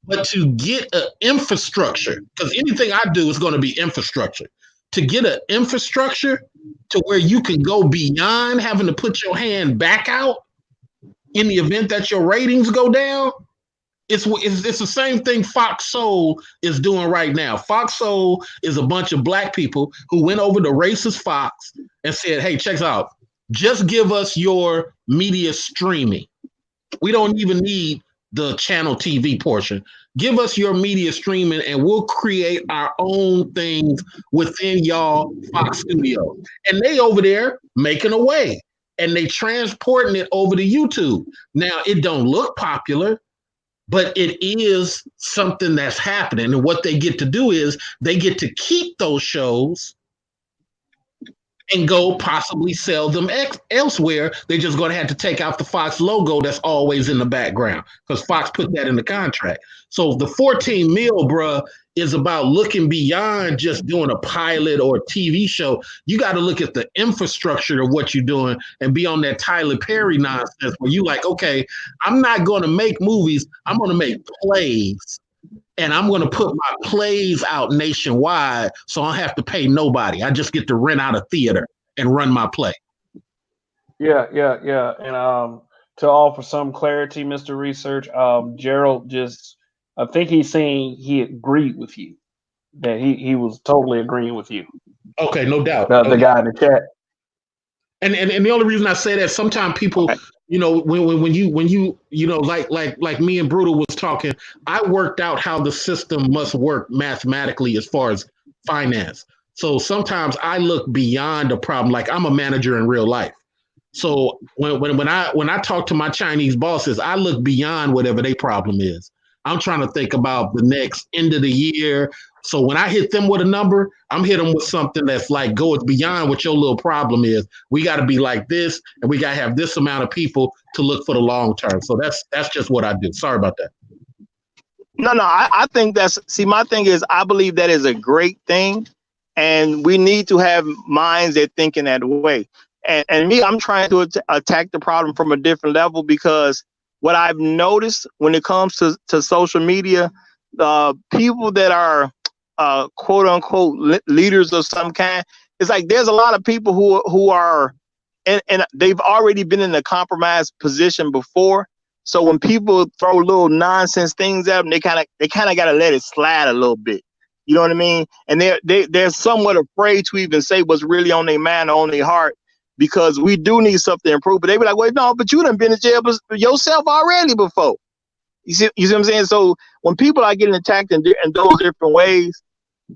But to get an infrastructure, because anything I do is going to be infrastructure. To get an infrastructure to where you can go beyond having to put your hand back out in the event that your ratings go down, it's the same thing Fox Soul is doing right now. Fox Soul is a bunch of black people who went over to racist Fox and said, hey, check this out. Just give us your media streaming. We don't even need the channel TV portion. Give us your media streaming and we'll create our own things within y'all Fox Studio. And they over there making a way. And they transporting it over to YouTube. Now, it don't look popular, but it is something that's happening. And what they get to do is they get to keep those shows and go possibly sell them elsewhere. They're just going to have to take out the Fox logo that's always in the background because Fox put that in the contract. So the 14 mil, bruh, is about looking beyond just doing a pilot or a TV show. You got to look at the infrastructure of what you're doing and be on that Tyler Perry nonsense where you like, okay, I'm not going to make movies. I'm going to make plays. And I'm going to put my plays out nationwide, so I don't have to pay nobody. I just get to rent out a theater and run my play. Yeah. And to offer some clarity, Mr. Research, Gerald just, I think he's saying he agreed with you, that he was totally agreeing with you. Okay, no doubt. The guy in the chat. And the only reason I say that, sometimes people, you know, when you you know, like me and Brutal was talking, I worked out how the system must work mathematically as far as finance. So sometimes I look beyond the problem. Like I'm a manager in real life. So when I talk to my Chinese bosses, I look beyond whatever their problem is. I'm trying to think about the next end of the year. So when I hit them with a number, I'm hitting them with something that's like goes beyond what your little problem is. We got to be like this, and we got to have this amount of people to look for the long term. So that's just what I do. Sorry about that. No, I think my thing is, I believe that is a great thing, and we need to have minds that think in that way. And me, I'm trying to attack the problem from a different level, because what I've noticed when it comes to social media, people that are quote unquote leaders of some kind, it's like there's a lot of people who are, and they've already been in a compromised position before. So when people throw little nonsense things at them, they kind of got to let it slide a little bit. You know what I mean? And they're somewhat afraid to even say what's really on their mind or on their heart, because we do need something to improve. But they be like, wait, no, but you done been in jail yourself already before. You see what I'm saying? So when people are getting attacked in those different ways,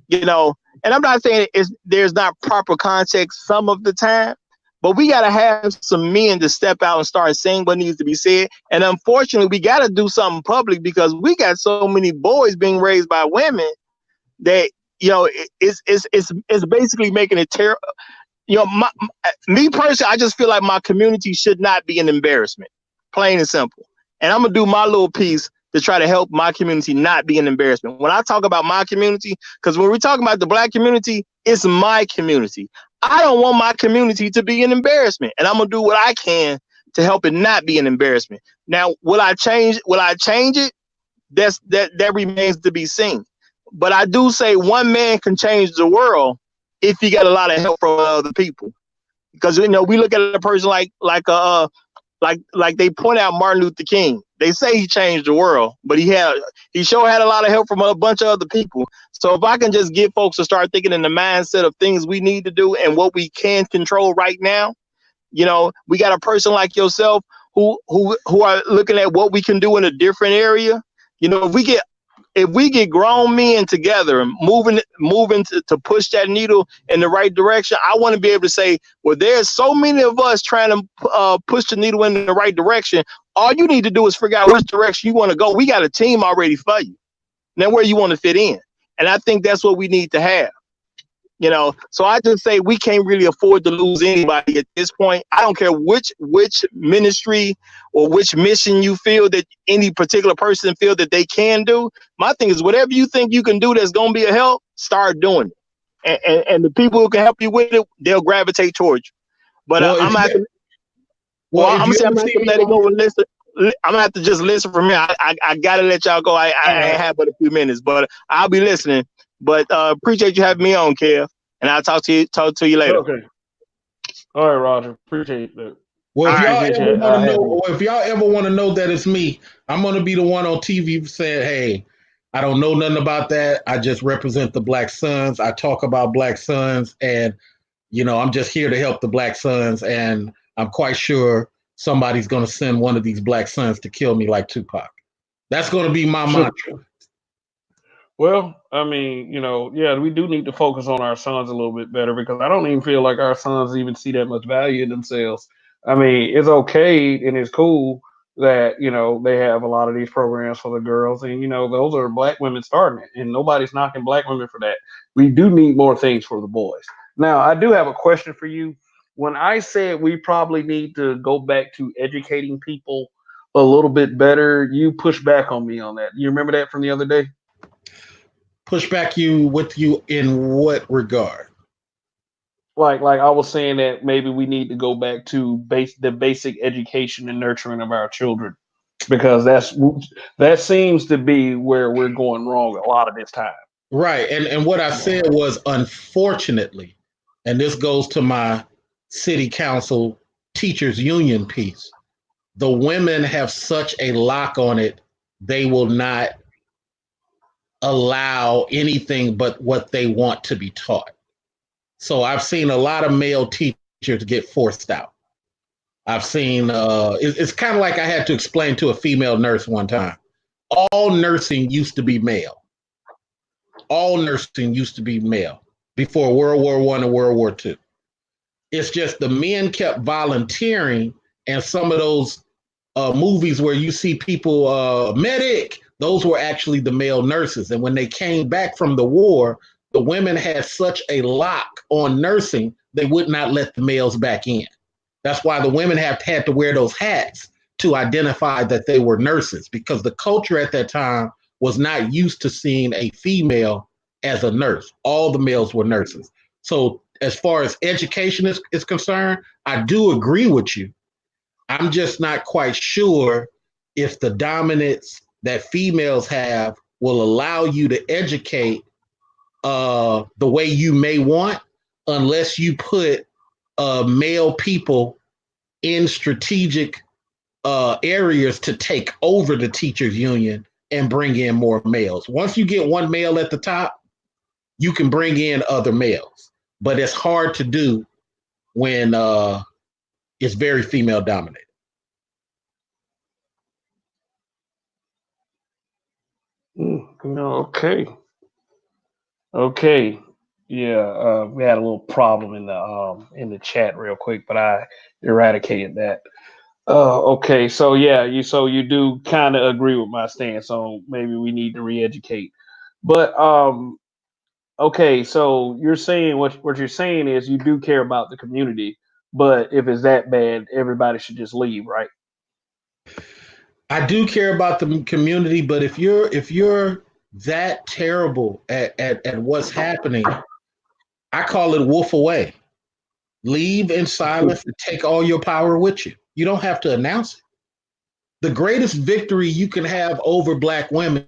you know, and I'm not saying there's not proper context some of the time, but we got to have some men to step out and start saying what needs to be said. And unfortunately, we got to do something public, because we got so many boys being raised by women that, you know, it's basically making it terrible. You know, me personally, I just feel like my community should not be an embarrassment, plain and simple. And I'm going to do my little piece to try to help my community not be an embarrassment. When I talk about my community, because when we're talking about the Black community, it's my community. I don't want my community to be an embarrassment, and I'm going to do what I can to help it not be an embarrassment. Now, will I change it? that remains to be seen. But I do say one man can change the world if he got a lot of help from other people. Because we look at a person like they point out Martin Luther King. They say he changed the world, but he sure had a lot of help from a bunch of other people. So if I can just get folks to start thinking in the mindset of things we need to do and what we can control right now, we got a person like yourself who are looking at what we can do in a different area. If we get grown men together and moving to push that needle in the right direction, I want to be able to say, well, there's so many of us trying to push the needle in the right direction. All you need to do is figure out which direction you want to go. We got a team already for you. Now where you want to fit in. And I think that's what we need to have. So I just say we can't really afford to lose anybody at this point. I don't care which ministry or which mission you feel that any particular person feel that they can do. My thing is whatever you think you can do that's going to be a help, start doing it. And the people who can help you with it, they'll gravitate towards you. But I'm going to let it go and listen. I'm going to have to just listen from here. I got to let y'all go. I have but a few minutes, but I'll be listening. But appreciate you having me on, Kev, and I'll talk to you later. Okay. All right, Roger. Appreciate that. Well, if y'all ever want to know that it's me, I'm going to be the one on TV saying, hey, I don't know nothing about that. I just represent the Black Sons. I talk about Black Sons, and, I'm just here to help the Black Sons, and I'm quite sure somebody's going to send one of these Black Sons to kill me like Tupac. That's going to be my mantra. Well, I mean, we do need to focus on our sons a little bit better because I don't even feel like our sons even see that much value in themselves. I mean, it's okay and it's cool that, they have a lot of these programs for the girls and, those are Black women starting it and nobody's knocking Black women for that. We do need more things for the boys. Now, I do have a question for you. When I said we probably need to go back to educating people a little bit better, you pushed back on me on that. You remember that from the other day? Push back with you in what regard? Like I was saying that maybe we need to go back to the basic education and nurturing of our children because that seems to be where we're going wrong a lot of this time. Right. And what I said was, unfortunately, and this goes to my city council teachers union piece, the women have such a lock on it, they will not allow anything but what they want to be taught. So I've seen a lot of male teachers get forced out. I've seen, it's kind of like I had to explain to a female nurse one time. All nursing used to be male. All nursing used to be male before World War I and World War II. It's just the men kept volunteering, and some of those movies where you see people, medic, those were actually the male nurses. And when they came back from the war, the women had such a lock on nursing, they would not let the males back in. That's why the women had to wear those hats to identify that they were nurses, because the culture at that time was not used to seeing a female as a nurse. All the males were nurses. So as far as education is concerned, I do agree with you. I'm just not quite sure if the dominance that females have will allow you to educate the way you may want, unless you put male people in strategic areas to take over the teachers union and bring in more males. Once you get one male at the top, you can bring in other males, but it's hard to do when it's very female dominated. Okay. Yeah, we had a little problem in the chat real quick, but I eradicated that. Okay, so yeah, you do kind of agree with my stance on maybe we need to re-educate, but okay, so you're saying what you're saying is you do care about the community, but if it's that bad, everybody should just leave, right? I do care about the community, but if you're that terrible at what's happening, I call it wolf away. Leave in silence and take all your power with you. You don't have to announce it. the greatest victory you can have over black women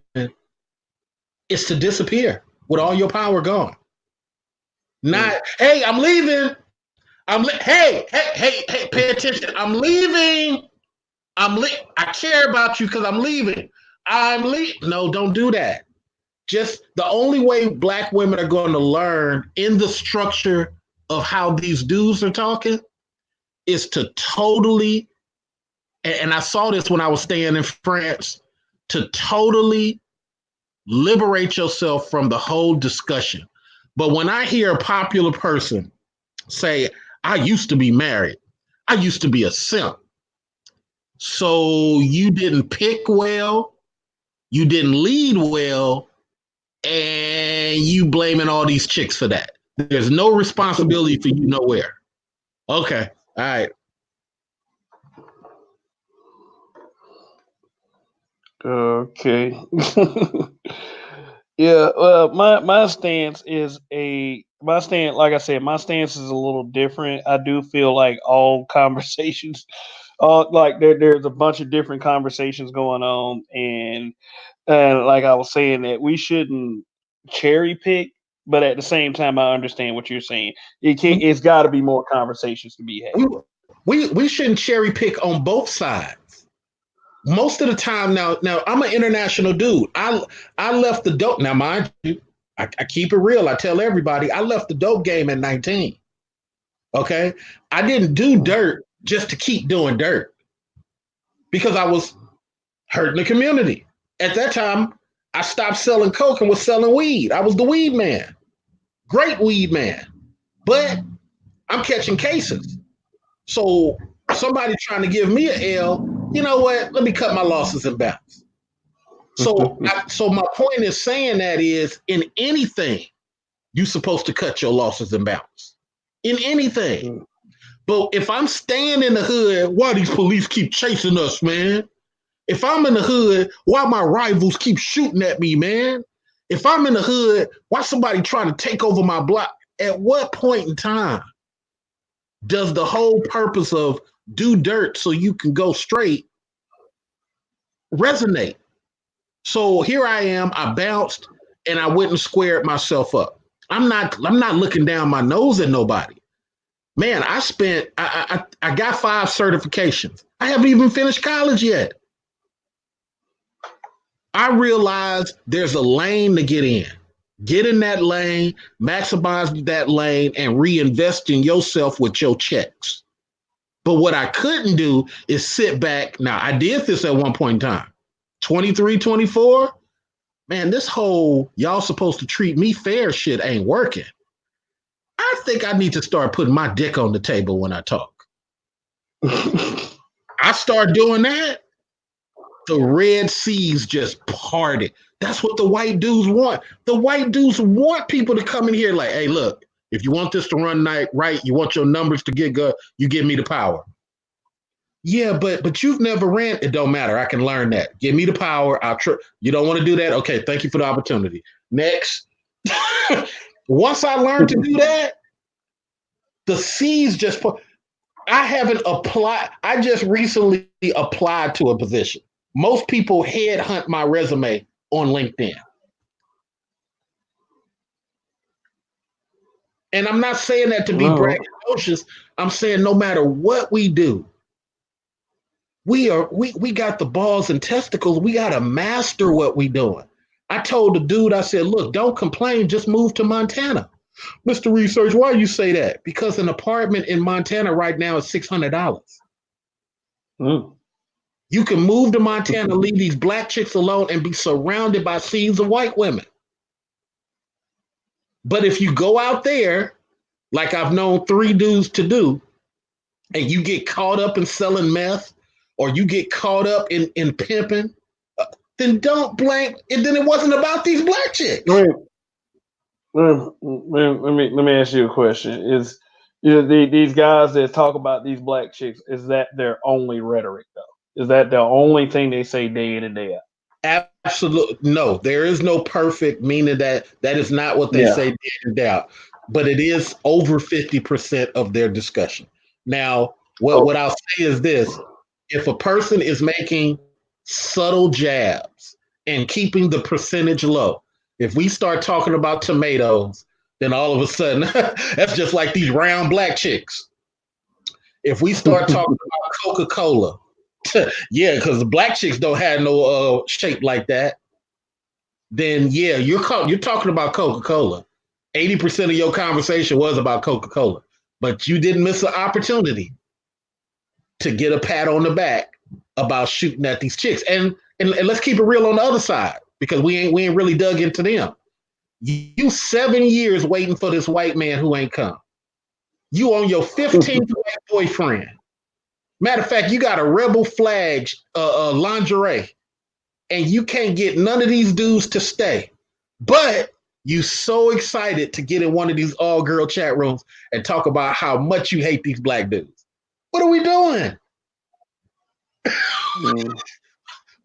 is to disappear with all your power gone. Not, hey, I'm leaving. Hey, pay attention. I'm leaving. I care about you because I'm leaving. No, don't do that. Just the only way black women are going to learn in the structure of how these dudes are talking is to totally, and I saw this when I was staying in France, to totally liberate yourself from the whole discussion. But when I hear a popular person say, I used to be married, I used to be a simp. So you didn't pick well, you didn't lead well, and you blaming all these chicks for that. There's no responsibility for you nowhere. Okay, all right. Okay. Yeah, my stance is like I said, my stance is a little different. I do feel like all conversations, like there's a bunch of different conversations going on, and like I was saying that we shouldn't cherry pick, but at the same time, I understand what you're saying. It's got to be more conversations to be had. We shouldn't cherry pick on both sides. Most of the time now I'm an international dude. I left the dope. Now, mind you, I keep it real. I tell everybody I left the dope game at 19. Okay. I didn't do dirt just to keep doing dirt because I was hurting the community. At that time, I stopped selling coke and was selling weed. I was the weed man. Great weed man. But I'm catching cases. So somebody trying to give me an L, you know what? Let me cut my losses and bounce. So my point is saying that is in anything, you're supposed to cut your losses and bounce. In anything. But if I'm staying in the hood, why these police keep chasing us, man? If I'm in the hood, why my rivals keep shooting at me, man? If I'm in the hood, why somebody trying to take over my block? At what point in time does the whole purpose of do dirt so you can go straight resonate? So here I am, I bounced and I went and squared myself up. I'm not looking down my nose at nobody. Man, I got 5 certifications. I haven't even finished college yet. I realized there's a lane to get in. Get in that lane, maximize that lane, and reinvest in yourself with your checks. But what I couldn't do is sit back. Now, I did this at one point in time. 23, 24, man, this whole y'all supposed to treat me fair shit ain't working. I think I need to start putting my dick on the table when I talk. I start doing that, the Red Seas just parted. That's what the white dudes want. The white dudes want people to come in here like, hey, look, if you want this to run right, you want your numbers to get good, you give me the power. Yeah, but you've never ran. It don't matter. I can learn that. Give me the power. You don't want to do that? Okay, thank you for the opportunity. Next. Once I learned to do that, the C's just put. I haven't applied. I just recently applied to a position. Most people headhunt my resume on LinkedIn. And I'm not saying that to be braggadocious. I'm saying no matter what we do, we got the balls and testicles. We got to master what we doing. I told the dude, I said, look, don't complain. Just move to Montana. Mr. Research, why you say that? Because an apartment in Montana right now is $600. You can move to Montana, leave these black chicks alone, and be surrounded by seas of white women. But if you go out there, like I've known 3 dudes to do, and you get caught up in selling meth, or you get caught up in pimping, then don't blame it. Then it wasn't about these black chicks. Let me ask you a question. Is these guys that talk about these black chicks, is that their only rhetoric though? Is that the only thing they say day in and day out? Absolutely no. There is no perfect, meaning that is not what they say day in and day out. But it is over 50% of their discussion. Now, what I'll say is this: if a person is making subtle jabs and keeping the percentage low. If we start talking about tomatoes, then all of a sudden, that's just like these round black chicks. If we start talking about Coca-Cola, yeah, because the black chicks don't have no shape like that, then yeah, you're talking about Coca-Cola. 80% of your conversation was about Coca-Cola, but you didn't miss an opportunity to get a pat on the back about shooting at these chicks. And let's keep it real on the other side, because we ain't really dug into them. You 7 years waiting for this white man who ain't come. You on your 15th white boyfriend. Matter of fact, you got a rebel flag lingerie, and you can't get none of these dudes to stay. But you so excited to get in one of these all-girl chat rooms and talk about how much you hate these black dudes. What are we doing?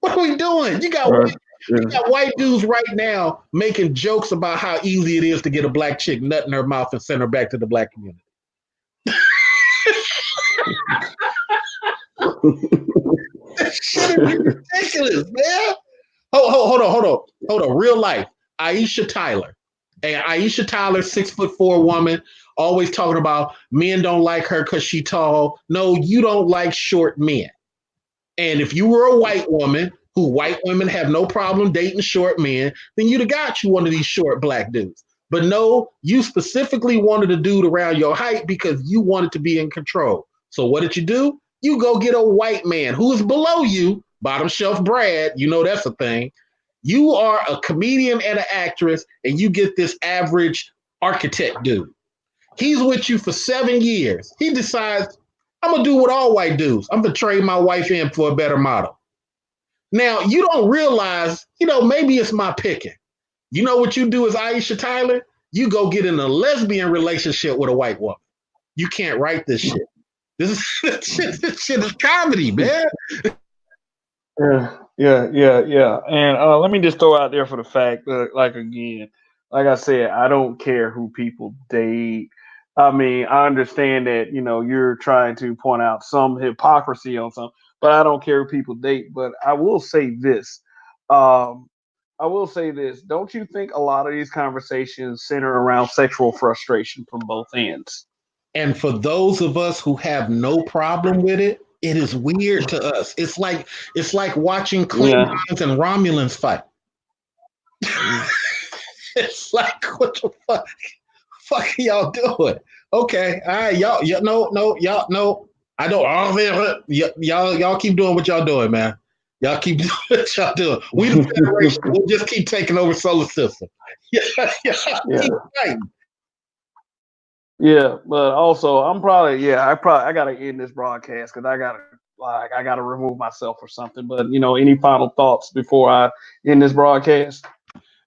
What are we doing? You got white dudes right now making jokes about how easy it is to get a black chick nut in her mouth and send her back to the black community. That shit is ridiculous, man. Hold on. Real life. Aisha Tyler. And Aisha Tyler, 6'4" woman, always talking about men don't like her because she's tall. No, you don't like short men. And if you were a white woman, who white women have no problem dating short men, then you'd have got you one of these short black dudes. But no, you specifically wanted a dude around your height because you wanted to be in control. So what did you do? You go get a white man who is below you, bottom shelf Brad, you know that's a thing. You are a comedian and an actress, and you get this average architect dude. He's with you for 7 years. He decides, I'm going to do what all white dudes. I'm going to trade my wife in for a better model. Now, you don't realize, maybe it's my picking. You know what you do as Aisha Tyler? You go get in a lesbian relationship with a white woman. You can't write this shit. This shit is comedy, man. Yeah. And let me just throw out there for the fact that, again, like I said, I don't care who people date. I mean, I understand that, you're trying to point out some hypocrisy on some, but I don't care who people date. But I will say this. Don't you think a lot of these conversations center around sexual frustration from both ends? And for those of us who have no problem with it, it is weird to us. It's like watching Klingons and Romulans fight. It's like, what the fuck are y'all doing? Okay, all right, y'all no. I don't. Y'all keep doing what y'all doing, man. Y'all keep doing what y'all doing. We the Federation. We'll just keep taking over solar system. Keep fighting. Yeah, but also I gotta end this broadcast because I gotta remove myself or something. But any final thoughts before I end this broadcast?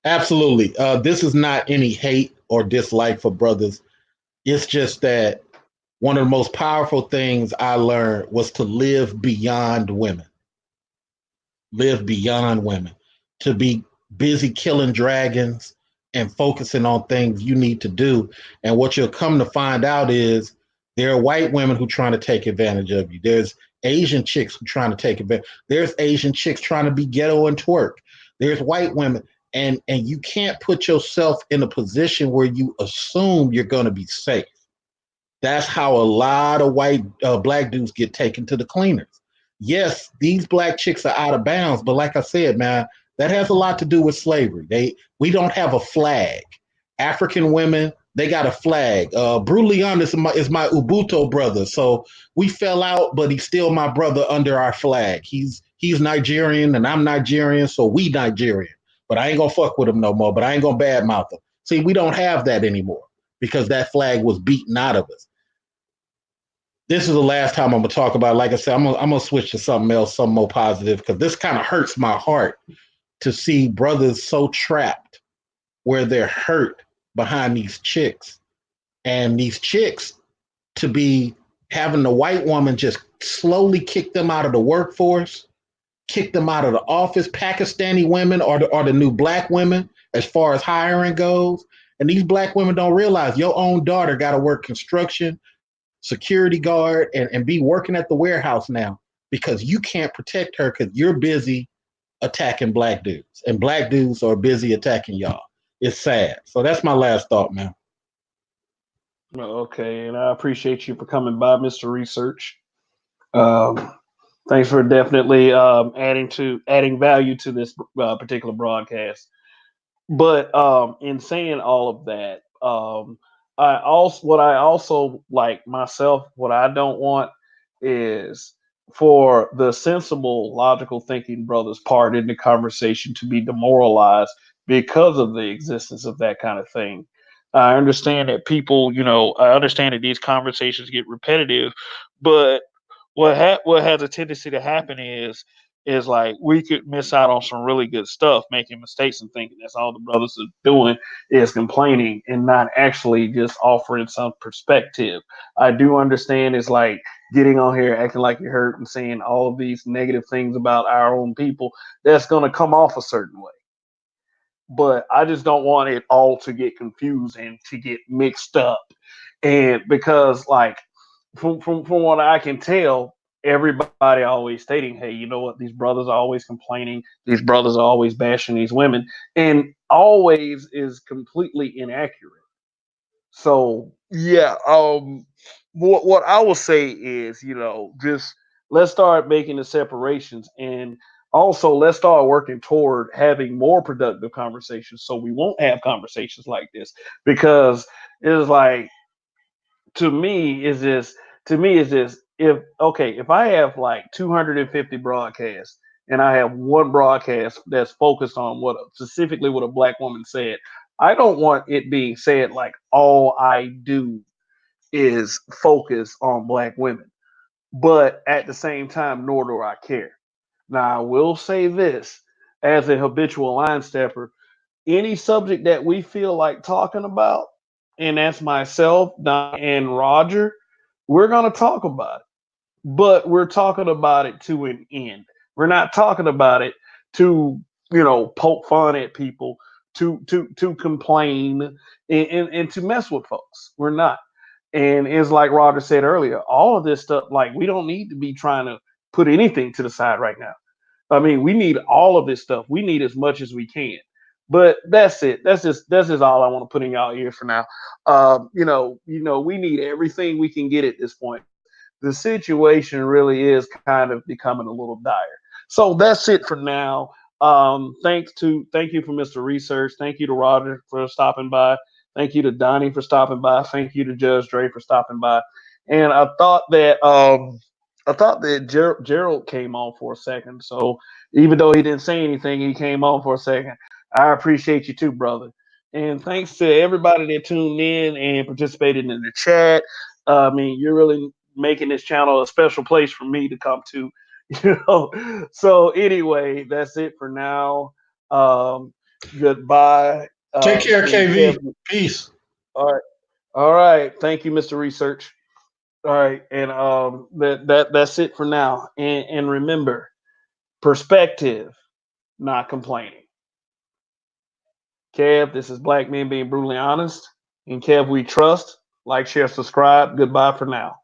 Absolutely. This is not any hate or dislike for brothers. It's just that one of the most powerful things I learned was to live beyond women. Live beyond women. To be busy killing dragons and focusing on things you need to do. And what you'll come to find out is there are white women who are trying to take advantage of you. There's Asian chicks who are trying to take advantage. There's Asian chicks trying to be ghetto and twerk. There's white women. And you can't put yourself in a position where you assume you're going to be safe. That's how a lot of black dudes get taken to the cleaners. Yes, these black chicks are out of bounds, but like I said, man, that has a lot to do with slavery. We don't have a flag. African women, they got a flag. Bru Leon is my Ubuto brother, so we fell out, but he's still my brother under our flag. He's Nigerian and I'm Nigerian, so we Nigerian. But I ain't gonna fuck with him no more. But I ain't gonna badmouth him. See, we don't have that anymore because that flag was beaten out of us. This is the last time I'm gonna talk about it. Like I said, I'm gonna switch to something else, something more positive, because this kind of hurts my heart to see brothers so trapped where they're hurt behind these chicks, and these chicks to be having the white woman just slowly kick them out of the workforce, kick them out of the office. Pakistani women are the new black women as far as hiring goes. And these black women don't realize your own daughter got to work construction, security guard, and be working at the warehouse now because you can't protect her because you're busy attacking black dudes, and black dudes are busy attacking y'all. It's sad. So that's my last thought, man. Okay, and I appreciate you for coming by, Mr. Research. Thanks for definitely adding value to this particular broadcast. But in saying all of that, what I also like myself, what I don't want is for the sensible, logical thinking brothers part in the conversation to be demoralized because of the existence of that kind of thing. I understand that people, I understand that these conversations get repetitive, but what has a tendency to happen is like we could miss out on some really good stuff, making mistakes and thinking that's all the brothers are doing is complaining and not actually just offering some perspective. I do understand it's like getting on here acting like you're hurt and saying all of these negative things about our own people. That's going to come off a certain way. But I just don't want it all to get confused and to get mixed up. And because like from what I can tell, everybody always stating, "Hey, you know what? These brothers are always complaining. These brothers are always bashing these women," and always is completely inaccurate. So yeah, what I will say is, just let's start making the separations, and also let's start working toward having more productive conversations, so we won't have conversations like this because it's like to me is this if I have like 250 broadcasts and I have one broadcast that's focused on what specifically what a black woman said, I don't want it being said like all I do is focus on black women, but at the same time nor do I care. Now I will say this, as a habitual line stepper, any subject that we feel like talking about, and that's myself, Don, and Roger, we're going to talk about it. But we're talking about it to an end. We're not talking about it to, poke fun at people, to complain and to mess with folks. We're not. And it's like Roger said earlier, all of this stuff, like we don't need to be trying to put anything to the side right now. I mean, we need all of this stuff. We need as much as we can. But that's it. That's just all I want to put in y'all ear for now. We need everything we can get at this point. The situation really is kind of becoming a little dire. So that's it for now. Thank you for Mr. Research. Thank you to Roger for stopping by. Thank you to Donnie for stopping by. Thank you to Judge Dre for stopping by. And I thought that Gerald came on for a second. So even though he didn't say anything, he came on for a second. I appreciate you too, brother. And thanks to everybody that tuned in and participated in the chat. I mean, you're really making this channel a special place for me to come to. So anyway, that's it for now. Goodbye. Take care, KV. Peace. All right. Thank you, Mr. Research. All right, and that's it for now. And remember, perspective, not complaining. Kev, this is Black Men Being Brutally Honest. And Kev, we trust. Like, share, subscribe. Goodbye for now.